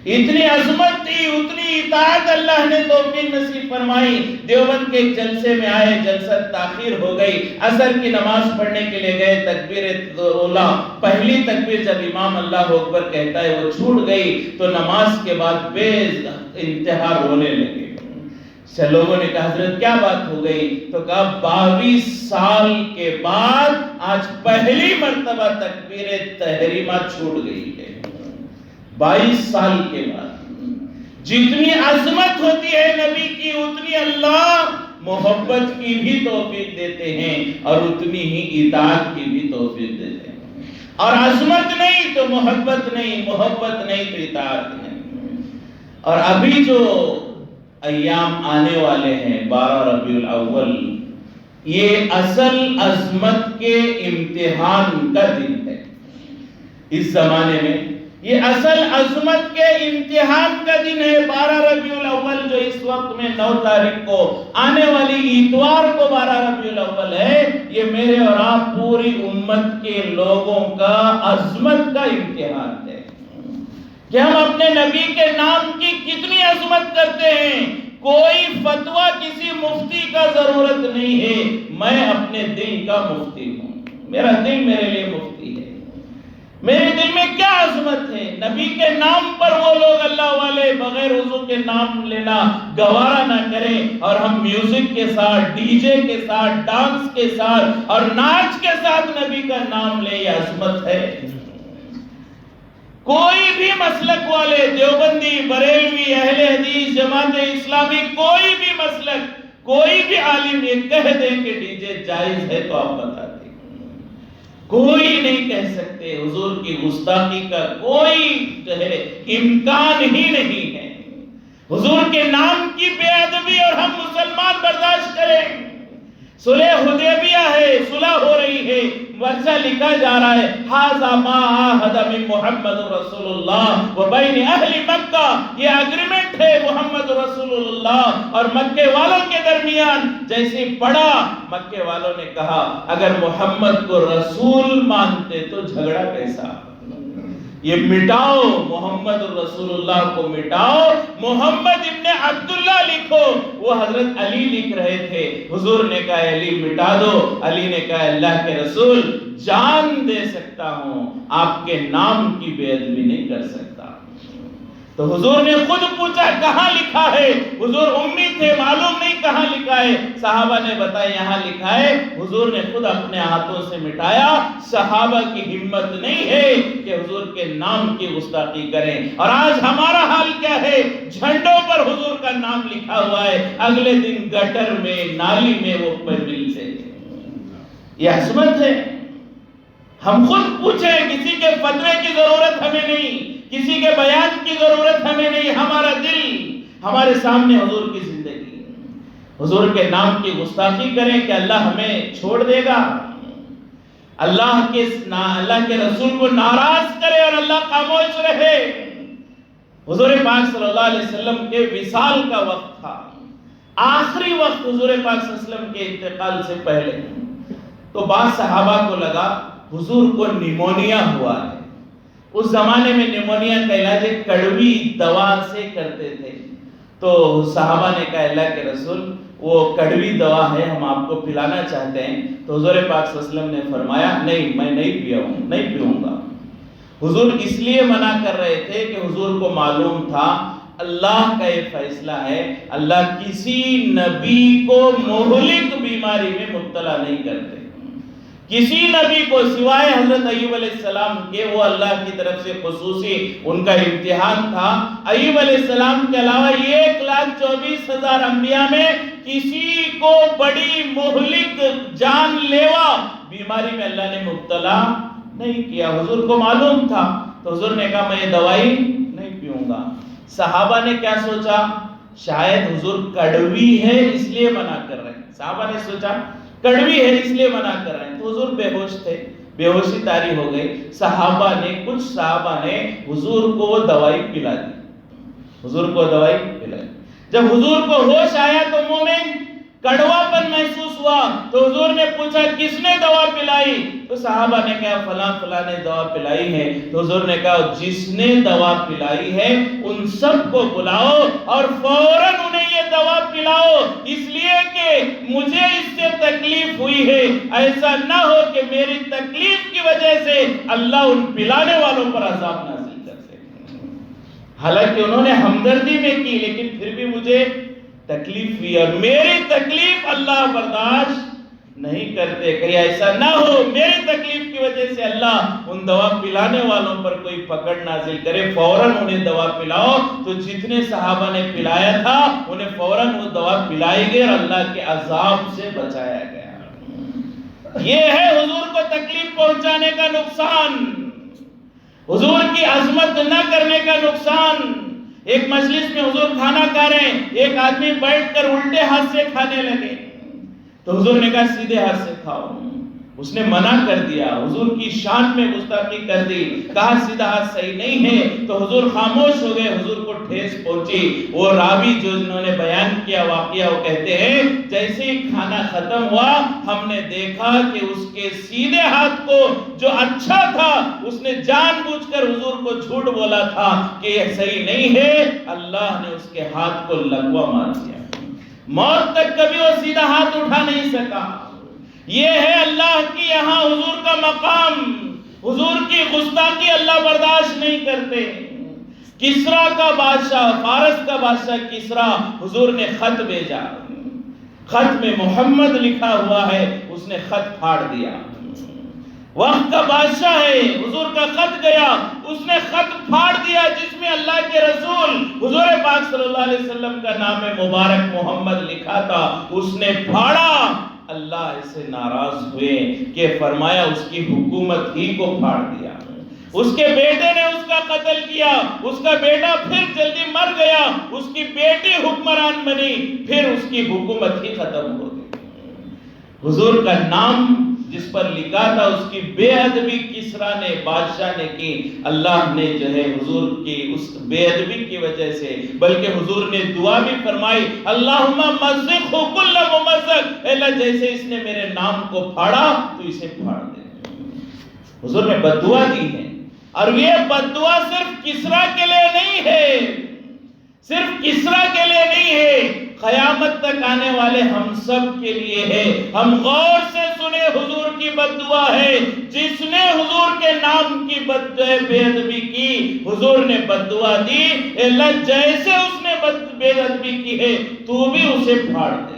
اتنی عظمت تھی, اتنی اطاعت اللہ نے توفیق نصیب فرمائی. دیوبند کے ایک جلسے میں آئے, جلسہ تاخیر ہو گئی, عصر کی نماز پڑھنے کے لیے گئے, تکبیر اولا پہلی تکبیر جب امام اللہ اکبر کہتا ہے وہ چھوٹ گئی, تو نماز کے بعد بے انتہا رونے لگے. سے لوگوں نے کہا حضرت کیا بات ہو گئی؟ تو کہا 22 سال کے بعد آج پہلی مرتبہ تکبیر تحریمہ چھوٹ گئی ہے. 22 سال کے بعد. جتنی عظمت ہوتی ہے نبی کی اتنی اللہ محبت کی بھی توفیق دیتے ہیں اور اتنی ہی اطاعت کی بھی توفیق دیتے ہیں. اور عظمت نہیں تو محبت نہیں, محبت نہیں تو اطاعت نہیں. اور ابھی جو ایام آنے والے ہیں 12 ربیع الاول, یہ اصل عظمت کے امتحان کا دن ہے. اس زمانے میں یہ اصل عظمت کے امتحان کا دن ہے. 12 ربیع الاول جو اس وقت میں 9 تاریخ کو آنے والی اتوار کو 12 ربیع الاول ہے, یہ میرے اور آپ پوری امت کے لوگوں کا عظمت کا امتحان ہے کہ ہم اپنے نبی کے نام کی کتنی عظمت کرتے ہیں. کوئی فتویٰ کسی مفتی کا ضرورت نہیں ہے, میں اپنے دل کا مفتی ہوں. میرا دل میرے لیے مفتی ہے. میرے دل میں کیا عظمت ہے. نبی کے نام پر وہ لوگ اللہ والے بغیر وضو کے نام لینا گوارا نہ کریں, اور ہم میوزک کے ساتھ, ڈی جے کے ساتھ, ڈانس کے ساتھ اور ناچ کے ساتھ نبی کا نام لیں. یہ عظمت ہے. کوئی بھی مسلک والے, دیوبندی, بریلوی, اہل حدیث, جماعت اسلامی, کوئی بھی مسلک, کوئی بھی عالم یہ کہہ دیں کہ ڈی جے جائز ہے تو آپ بتا دیں. کوئی نہیں کہہ سکتے. حضور کی گستاخی کا کوئی جو ہے امکان ہی نہیں ہے. حضور کے نام کی بے ادبی اور ہم مسلمان برداشت کریں. صلح حدیبیہ ہے, صلح ہو رہی ہے, ورثہ لکھا جا رہا ہے ھذا ما عاہد من محمد رسول اللہ وبین اہل مکہ. یہ اگریمنٹ ہے محمد رسول اللہ اور مکے والوں کے درمیان درمیان جیسے پڑا، مکے والوں نے کہا اگر محمد کو رسول مانتے تو جھگڑا کیسا، یہ مٹاؤ، محمد رسول اللہ کو مٹاؤ، محمد ابن عبداللہ لکھو۔ وہ حضرت علی لکھ رہے تھے، حضور نے کہا علی مٹا دو، علی نے کہا اللہ کے رسول جان دے سکتا ہوں، آپ کے نام کی بے ادبی نہیں کر سکتا۔ تو حضور نے خود پوچھا کہاں لکھا ہے، حضور امی تھے، معلوم نہیں کہاں لکھا ہے، صحابہ نے بتایا یہاں لکھا ہے، حضور نے خود اپنے ہاتھوں سے مٹایا۔ صحابہ کی ہمت نہیں ہے کہ حضور کے نام کی گستاخی کریں، اور آج ہمارا حال کیا ہے، جھنڈوں پر حضور کا نام لکھا ہوا ہے، اگلے دن گٹر میں نالی میں وہ ملتے ہیں۔ یہ عظمت ہے۔ ہم خود پوچھیں، کسی کے فتوے کی ضرورت ہمیں نہیں، کسی کے بیان کی ضرورت ہمیں نہیں، ہمارا دل ہمارے سامنے حضور کی زندگی، حضور کے نام کی گستاخی کریں کہ اللہ ہمیں چھوڑ دے گا، اللہ کے رسول کو ناراض کرے اور اللہ خاموش رہے۔ حضور پاک صلی اللہ علیہ وسلم کے وصال کا وقت تھا، آخری وقت حضور پاک صلی اللہ علیہ وسلم کے انتقال سے پہلے، تو بعض صحابہ کو لگا حضور کو نیمونیا ہوا ہے۔ اس زمانے میں نیمونیا کا علاج کڑوی دوا سے کرتے تھے، تو صحابہ نے کہا اللہ کے رسول وہ کڑوی دوا ہے، ہم آپ کو پلانا چاہتے ہیں۔ تو حضور پاک صلی اللہ علیہ وسلم نے فرمایا نہیں، میں نہیں پیوں گا۔ حضور اس لیے منع کر رہے تھے کہ حضور کو معلوم تھا اللہ کا یہ فیصلہ ہے، اللہ کسی نبی کو مہلک بیماری میں مبتلا نہیں کرتے، کسی نبی کو سوائے حضرت ایوب علیہ السلام کے، وہ اللہ کی طرف سے خصوصی ان کا امتحان تھا۔ ایوب علیہ السلام کے علاوہ 1,24,000 انبیاء میں کسی کو بڑی مہلک جان لیوا بیماری میں اللہ نے مبتلا نہیں کیا، حضور کو معلوم تھا۔ تو حضور نے کہا میں یہ دوائی نہیں پیوں گا۔ صحابہ نے کیا سوچا، شاید حضور کڑوی ہے اس لیے منع کر رہے ہیں، صحابہ نے سوچا کڑوی ہے اس لیے منع کر رہے ہیں۔ تو حضور بے ہوش تھے، بے ہوشی طاری ہو گئی، کچھ صحابہ نے حضور کو وہ دوائی پلا دی، حضور کو دوائی پلا دی۔ جب حضور کو ہوش آیا تو منہ میں کڑوا پن محسوس ہوا، تو حضور نے پوچھا کس نے دوا پلائی، تو صحابہ نے کہا فلاں نے دوا پلائی ہے۔ تو حضور نے کہا جس نے دوا پلائی ہے ان سب کو بلاؤ اور فوراً انہیں یہ دوا پلاؤ، اس لیے کہ مجھے اس سے تکلیف ہوئی ہے، ایسا نہ ہو کہ میری تکلیف کی وجہ سے اللہ ان پلانے والوں پر عذاب نازل کر دے۔ حالانکہ انہوں نے ہمدردی میں کی، لیکن پھر بھی مجھے تکلیف ہوئی، اور میری تکلیف اللہ برداشت نہیں کرتے، کہیں ایسا نہ ہو میری تکلیف کی وجہ سے اللہ ان دوا پلانے والوں پر کوئی پکڑ نازل کرے، فوراً انہیں دوا پلاؤ۔ تو جتنے صحابہ نے پلایا تھا انہیں فوراً وہ دوا پلائی گئی اور اللہ کے عذاب سے بچایا گیا۔ یہ ہے حضور کو تکلیف پہنچانے کا نقصان، حضور کی عظمت نہ کرنے کا نقصان۔ ایک مجلس میں حضور کھانا کھا رہے ہیں، ایک آدمی بیٹھ کر الٹے ہاتھ سے کھانے لگے، تو حضور نے کہا سیدھے ہاتھ سے کھاؤ، اس نے منع کر دیا، حضور کی شان میں گستاخی کر دی، کہا سیدھا ہاتھ صحیح نہیں ہے، تو حضور خاموش ہو گئے، حضور کو ٹھیس پہنچی۔ وہ راوی جو انہوں نے بیان کیا واقعہ، وہ کہتے ہیں جیسے ہی کھانا ختم ہوا ہم نے دیکھا کہ اس کے سیدھے ہاتھ کو جو اچھا تھا اس نے جان بوجھ کر حضور کو جھوٹ بولا تھا کہ یہ صحیح نہیں ہے، اللہ نے اس کے ہاتھ کو لقوہ مار دیا، موت تک کبھی وہ سیدھا ہاتھ اٹھا نہیں سکا۔ یہ ہے اللہ کی یہاں حضور کا مقام، حضور کی گستاخی اللہ برداشت نہیں کرتے۔ کسرا کا بادشاہ، فارس کا بادشاہ کسرا، حضور نے خط بھیجا، خط میں محمد لکھا ہوا ہے، اس نے خط پھاڑ دیا۔ وقت کا بادشاہ ہے، حضور کا خط گیا، اس نے خط پھاڑ دیا جس میں اللہ کے رسول حضور پاک صلی اللہ علیہ وسلم کا نام مبارک محمد لکھا تھا، اس نے پھاڑا۔ اللہ اس سے ناراض ہوئے کہ فرمایا اس کی حکومت ہی کو پھاڑ دیا، اس کے بیٹے نے اس کا قتل کیا، اس کا بیٹا پھر جلدی مر گیا، اس کی بیٹی حکمران بنی، پھر اس کی حکومت ہی ختم ہو گئی۔ حضور کا نام جس پر لکھا تھا اس کی بے ادبی کسرا نے، بادشاہ نے کی، اللہ نے جو ہے حضور کی اس بے ادبی کی وجہ سے، بلکہ حضور نے دعا بھی فرمائی اللہم مزقہ کل اللہ جیسے اس نے میرے نام کو پھاڑا تو اسے پھاڑ دے. حضور نے بد دعا دی ہے، اور یہ بد دعا صرف کسریٰ کے لیے نہیں ہے، صرف کسریٰ کے لیے نہیں ہے، قیامت تک آنے والے ہم سب کے لیے ہے. ہم غور سے سنے، حضور کی بد دعا ہے. جس نے حضور کے نام کی بے ادبی کی، حضور نے بد دعا دی، اللہ جیسے اس نے بے ادبی کی ہے تو بھی اسے پھاڑ دے.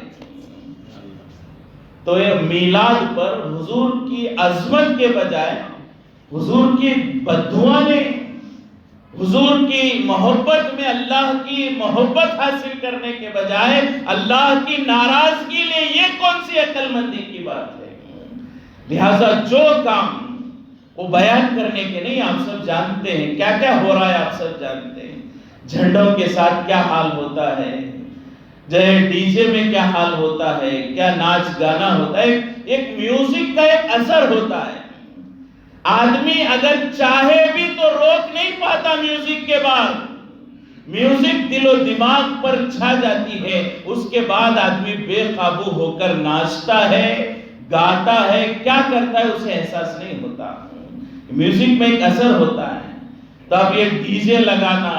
تو یہ میلاد پر حضور کی عظمت کے بجائے حضور کی بد دعا نے حضور کی محبت میں اللہ کی محبت حاصل کرنے کے بجائے اللہ کی ناراضگی لے، یہ کون سی عقل مندی کی بات ہے؟ لہذا جو کام وہ بیان کرنے کے نہیں، آپ سب جانتے ہیں کیا کیا ہو رہا ہے، آپ سب جانتے ہیں جھنڈوں کے ساتھ کیا حال ہوتا ہے، ڈی جے میں کیا حال ہوتا ہے، کیا ناچ گانا ہوتا ہے. ایک میوزک کا ایک اثر ہوتا ہے، آدمی اگر چاہے بھی تو روک نہیں پاتا. میوزک کے بعد میوزک دل و دماغ پر چھا جاتی ہے، اس کے بعد آدمی بے قابو ہو کر ناچتا ہے، گاتا ہے، کیا کرتا ہے اسے احساس نہیں ہوتا. میوزک میں ایک اثر ہوتا ہے. تو اب یہ ڈی جے لگانا،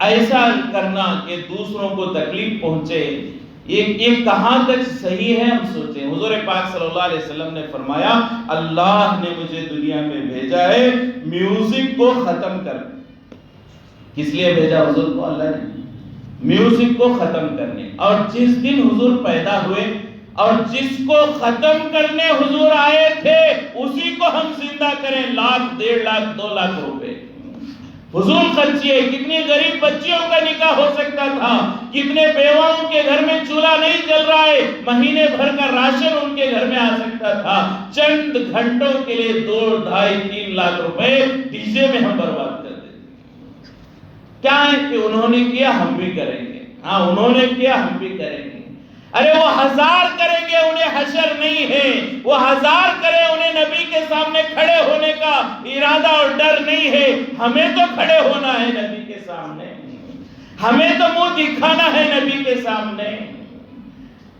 ایسا کرنا کہ دوسروں کو تکلیف پہنچے، یہ کہاں تک صحیح ہے؟ ہم سوچیں. حضور پاک صلی اللہ علیہ وسلم نے فرمایا اللہ نے مجھے دنیا میں بھیجا ہے میوزک کو ختم کر. کس لیے بھیجا حضور کو اللہ نے؟ میوزک کو ختم کرنے. اور جس دن حضور پیدا ہوئے اور جس کو ختم کرنے حضور آئے تھے اسی کو ہم زندہ کریں، 1,00,000 1.5 لاکھ 2 لاکھ روپے فضول خرچیے. کتنی غریب بچیوں کا نکاح ہو سکتا تھا، کتنے بیواؤں کے گھر میں چولہا نہیں جل رہا ہے، مہینے بھر کا راشن ان کے گھر میں آ سکتا تھا. چند گھنٹوں کے لیے 2, 2.5, 3 لاکھ روپے ڈی جے میں ہم برباد کر دیتے. کیا ہے کہ انہوں نے کیا ہم بھی کریں گے، ہاں انہوں نے کیا ہم بھی کریں گے. ارے وہ 1000 کریں گے، انہیں حشر نہیں ہے. وہ 1000 کریں، انہیں نبی کے سامنے کھڑے ہونے کا ارادہ اور ڈر نہیں ہے. ہمیں تو کھڑے ہونا ہے نبی کے سامنے، ہمیں تو منہ دکھانا ہے نبی کے سامنے.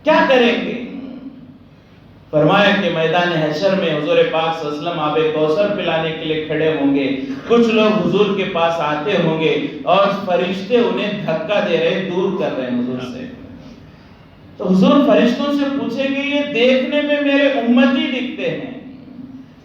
کیا کریں گے؟ فرمایا کہ میدان حشر میں حضور پاک صلی اللہ علیہ وسلم آب کوثر پلانے کے لیے کھڑے ہوں گے. کچھ لوگ حضور کے پاس آتے ہوں گے اور فرشتے انہیں دھکا دے رہے، دور کر رہے ہیں حضور سے. تو حضور فرشتوں سے پوچھیں گے یہ دیکھنے میں میرے امتی دکھتے ہیں،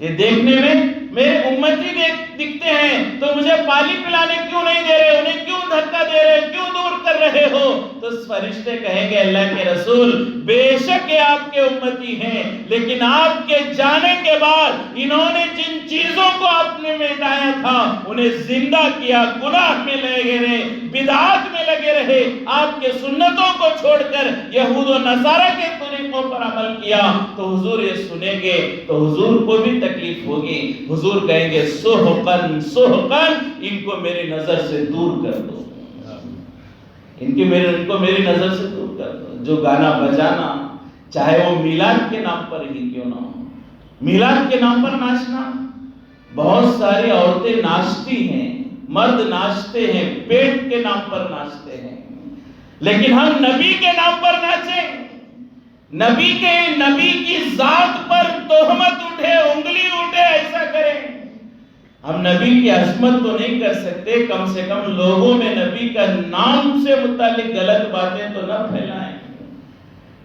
یہ دیکھنے میں میرے امتی دکھتے ہیں، تو مجھے پانی پلانے کیوں نہیں دے رہے، انہیں کیوں دھکا دے رہے، کیوں دور کر رہے ہو؟ تو فرشتے کہیں گے اللہ کے رسول بے شک یہ آپ کے امتی ہیں، لیکن آپ کے جانے کے بعد انہوں نے جن چیزوں کو آپ نے مٹایا تھا انہیں زندہ کیا، گناہ میں لگے رہے، بدعات میں لگے رہے، آپ کے سنتوں کو چھوڑ کر یہود و نصارہ کے طریقوں پر عمل کیا. تو حضور یہ سنیں گے تو حضور کو بھی تکلیف ہوگی. حضور کہیں گے سحقن سحقن، ان کو میری نظر سے دور کر دو، ان کو میری نظر سے دور کر دو. جو گانا بجانا، چاہے وہ میلاد کے نام پر ہی کیوں نہ ہو، میلاد کے نام پر ناچنا، بہت ساری عورتیں ناچتی ہیں، مرد ناچتے ہیں، پیٹ کے نام پر ناچتے ہیں، لیکن ہم نبی کے نام پر ناچیں، نبی کی ذات پر تہمت اٹھے، انگلی اٹھے، ایسا کریں. ہم نبی کی عظمت تو نہیں کر سکتے، کم سے کم لوگوں میں نبی کا نام سے متعلق غلط باتیں تو نہ پھیلائیں.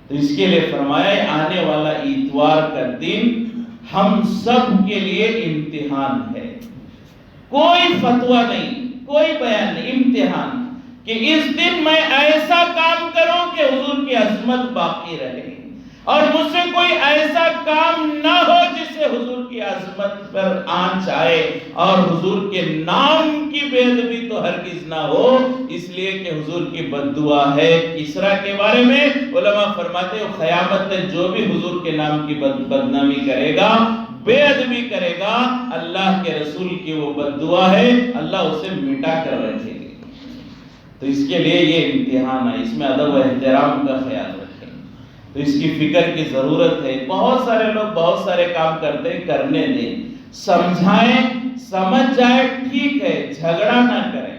تو اس کے لیے فرمایا آنے والا اتوار کا دن ہم سب کے لیے امتحان ہے. کوئی فتویٰ نہیں، کوئی بیان نہیں، امتحان کہ اس دن میں ایسا کام کروں کہ حضور کی عظمت باقی رہے، اور مجھ سے کوئی ایسا کام نہ ہو جس سے حضور کی عظمت پر آنچ آئے، اور حضور کے نام کی بے ادبی تو ہرگز نہ ہو. اس لیے کہ حضور کی بد دعا ہے. کسریٰ کے بارے میں علماء فرماتے ہیں قیامت میں جو بھی حضور کے نام کی بدنامی کرے گا، بے ادبی کرے گا، اللہ کے رسول کی وہ بد دعا ہے، اللہ اسے مٹا کر رکھے گا. تو اس کے لیے یہ امتحان ہے، اس میں ادب و احترام کا خیال رکھیں. تو اس کی فکر کی ضرورت ہے. بہت سارے لوگ بہت سارے کام کرتے ہیں، کرنے دیں، سمجھائیں، سمجھ جائے ٹھیک ہے، جھگڑا نہ کریں.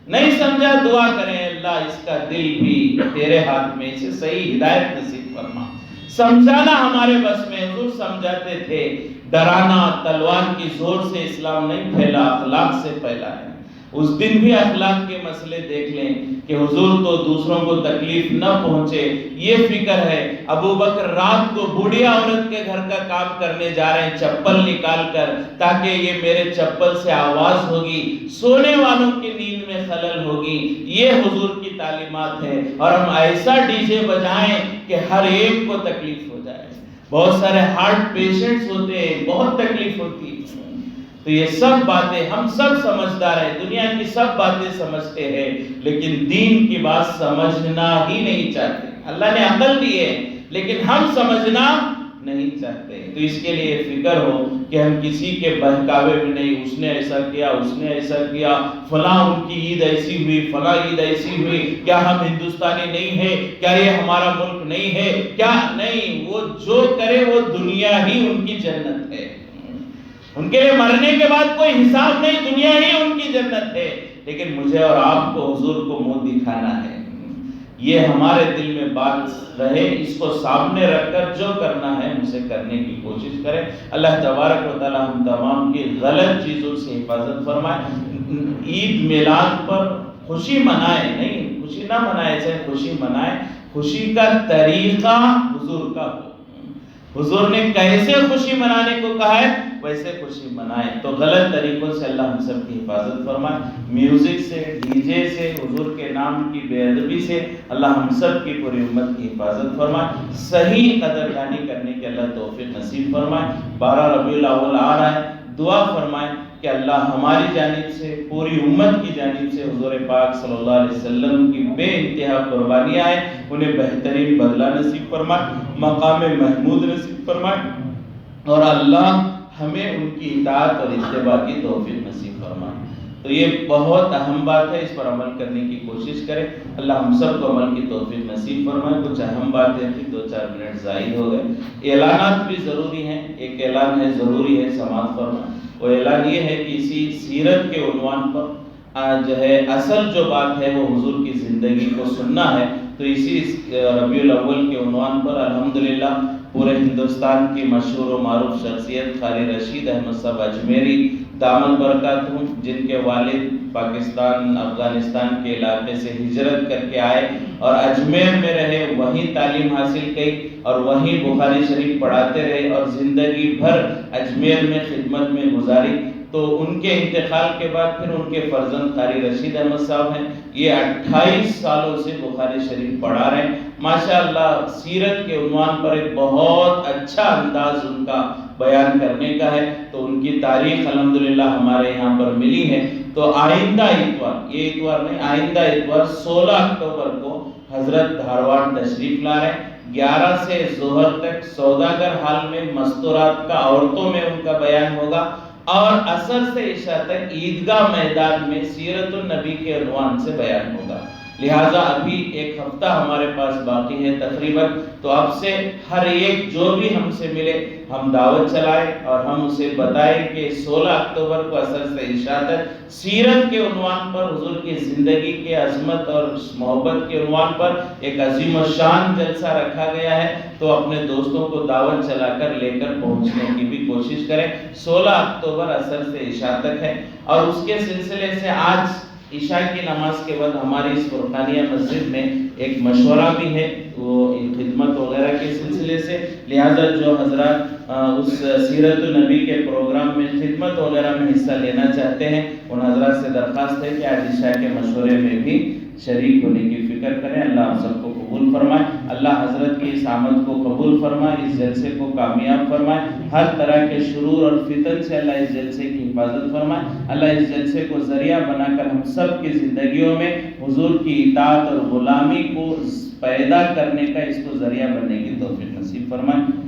نہیں سمجھا دعا کریں اللہ اس کا دل بھی تیرے ہاتھ میں، اسے صحیح ہدایت نصیب فرما. سمجھانا ہمارے بس میں. حضور سمجھاتے تھے ڈرانا تلوار کی زور سے اسلام نہیں پھیلا، اخلاق سے پھیلا ہے. اس دن بھی اخلاق کے مسئلے دیکھ لیں کہ حضور تو دوسروں کو تکلیف نہ پہنچے یہ فکر ہے. ابو بکر رات کو بوڑھیا عورت کے گھر کا کام کرنے جا رہے ہیں چپل نکال کر، تاکہ یہ میرے چپل سے آواز ہوگی، سونے والوں کی نیند میں خلل ہوگی. یہ حضور کی تعلیمات ہے. اور ہم ایسا ڈی جے بجائیں کہ ہر ایک کو تکلیف ہو جائے. بہت سارے ہارٹ پیشنٹس ہوتے ہیں، بہت تکلیف ہوتی ہے. تو یہ سب باتیں ہم سب سمجھدار ہیں، دنیا کی سب باتیں سمجھتے ہیں، لیکن دین کی بات سمجھنا ہی نہیں چاہتے. اللہ نے عقل دی ہے لیکن ہم سمجھنا نہیں چاہتے. تو اس کے لیے فکر ہو کہ ہم کسی کے بہکاوے میں نہیں، اس نے ایسا کیا، اس نے ایسا کیا، فلاں ان کی عید ایسی ہوئی، فلاں عید ایسی ہوئی، کیا ہم ہندوستانی نہیں ہیں، کیا یہ ہمارا ملک نہیں ہے، کیا نہیں. وہ جو کرے وہ دنیا ہی ان کی جنت ہے. ان کے لیے مرنے کے بعد کوئی حساب نہیں، دنیا ہی ان کی جنت ہے. لیکن مجھے اور آپ کو حضور کو منہ دکھانا ہے. یہ ہمارے دل میں بات رہے، اس کو سامنے رکھ کر جو کرنا ہے اسے کرنے کی کوشش کریں. اللہ تبارک و تعالی ہم تمام کی غلط چیزوں سے حفاظت فرمائے. عید میلاد پر خوشی منائے نہیں، خوشی نہ منائے، چاہے خوشی منائے، خوشی کا طریقہ حضور کا ہو. حضور نے کیسے خوشی منانے کو کہا ہے ویسے خوشی منائے. تو غلط طریقوں سے اللہ ہم سب کی حفاظت فرمائے. میوزک سے، ڈی جے سے، حضور کے نام کی بے ادبی سے اللہ ہم سب کی پوری امت کی حفاظت فرمائے. صحیح قدردانی کرنے کی اللہ توفیق نصیب فرمائے. 12 ربیع الاول آ رہا ہے، دعا فرمائے کہ اللہ ہماری جانب سے، پوری امت کی جانب سے حضور پاک صلی اللہ علیہ وسلم کی بے انتہا قربانیاں ہیں، انہیں بہترین بدلہ نصیب فرمائے، مقام محمود نصیب فرمائے، اور اللہ ہمیں ان کی اطاعت اور اتباع کی توفیق نصیب فرمائے. تو یہ بہت اہم بات ہے، اس پر عمل کرنے کی کوشش کریں. اللہ ہم سب کو عمل کی توفیق نصیب فرمائے. کچھ اہم باتیں تھیں، 2-4 منٹ زائد ہو گئے. اعلانات بھی ضروری ہیں. ایک اعلان ہے، ضروری ہے، سماعت فرمائے. وہ اعلان یہ ہے کہ اسی سیرت کے عنوان پر جو ہے اصل جو بات ہے وہ حضور کی زندگی کو سننا ہے. تو اسی ربیع الاول کے عنوان پر الحمدللہ پورے ہندوستان کی مشہور و معروف شخصیت قاری رشید احمد صاحب اجمیری دامن برکاتہم، جن کے والد پاکستان افغانستان کے علاقے سے ہجرت کر کے آئے اور اجمیر میں رہے، وہیں تعلیم حاصل کی اور وہیں بخاری شریف پڑھاتے رہے اور زندگی بھر اجمیر میں خدمت میں گزاری. تو ان کے انتقال کے بعد پھر ان کے فرزند قاری رشید احمد صاحب ہیں. یہ 28 سالوں سے بخاری شریف پڑھا رہے ہیں. ماشاءاللہ سیرت کے عنوان پر ایک بہت اچھا انداز ان کا بیان کرنے کا ہے. تو ان کی تاریخ الحمدللہ ہمارے یہاں پر ملی ہے. تو آئندہ اتوار، یہ اتوار نہیں، آئندہ اتوار 16 اکتوبر کو حضرت دھارواڑ تشریف لا رہے ہیں. 11 سے ظہر تک سوداگر حال میں مستورات کا عورتوں میں ان کا بیان ہوگا، اور عصر سے عشاء تک عیدگاہ میدان میں سیرت النبی کے عنوان سے بیان ہوگا. لہٰذا ابھی ایک ہفتہ ہمارے پاس باقی ہے تقریباً. تو اب سے ہر ایک جو بھی ہم سے ملے ہم دعوت چلائیں اور ہم اسے بتائیں کہ 16 اکتوبر کو عصر سے عشاء تک سیرت کے عنوان پر، حضور کی زندگی کے عظمت اور محبت کے عنوان پر ایک عظیم الشان جلسہ رکھا گیا ہے. تو اپنے دوستوں کو دعوت چلا کر لے کر پہنچنے کی بھی کوشش کریں. 16 اکتوبر عصر سے عشاء تک ہے. اور اس کے سلسلے سے آج عشاء کی نماز کے بعد ہماری اس فرقانیہ مسجد میں ایک مشورہ بھی ہے، وہ خدمت وغیرہ کے سلسلے سے. لہٰذا جو حضرات اس سیرت النبی کے پروگرام میں خدمت وغیرہ میں حصہ لینا چاہتے ہیں، ان حضرات سے درخواست ہے کہ آج عشاء کے مشورے میں بھی شریک ہونے کی فکر کریں. اللہ ہم سب کو قبول فرمائے. اللہ حضرت کی اس آمد کو قبول فرمائے، اس جلسے کو کامیاب فرمائے. ہر طرح کے شرور اور فتن سے اللہ اس جلسے کی حفاظت فرمائے. اللہ اس جلسے کو ذریعہ بنا کر ہم سب کی زندگیوں میں حضور کی اطاعت اور غلامی کو پیدا کرنے کا، اس کو ذریعہ بننے کی توفیق نصیب فرمائے.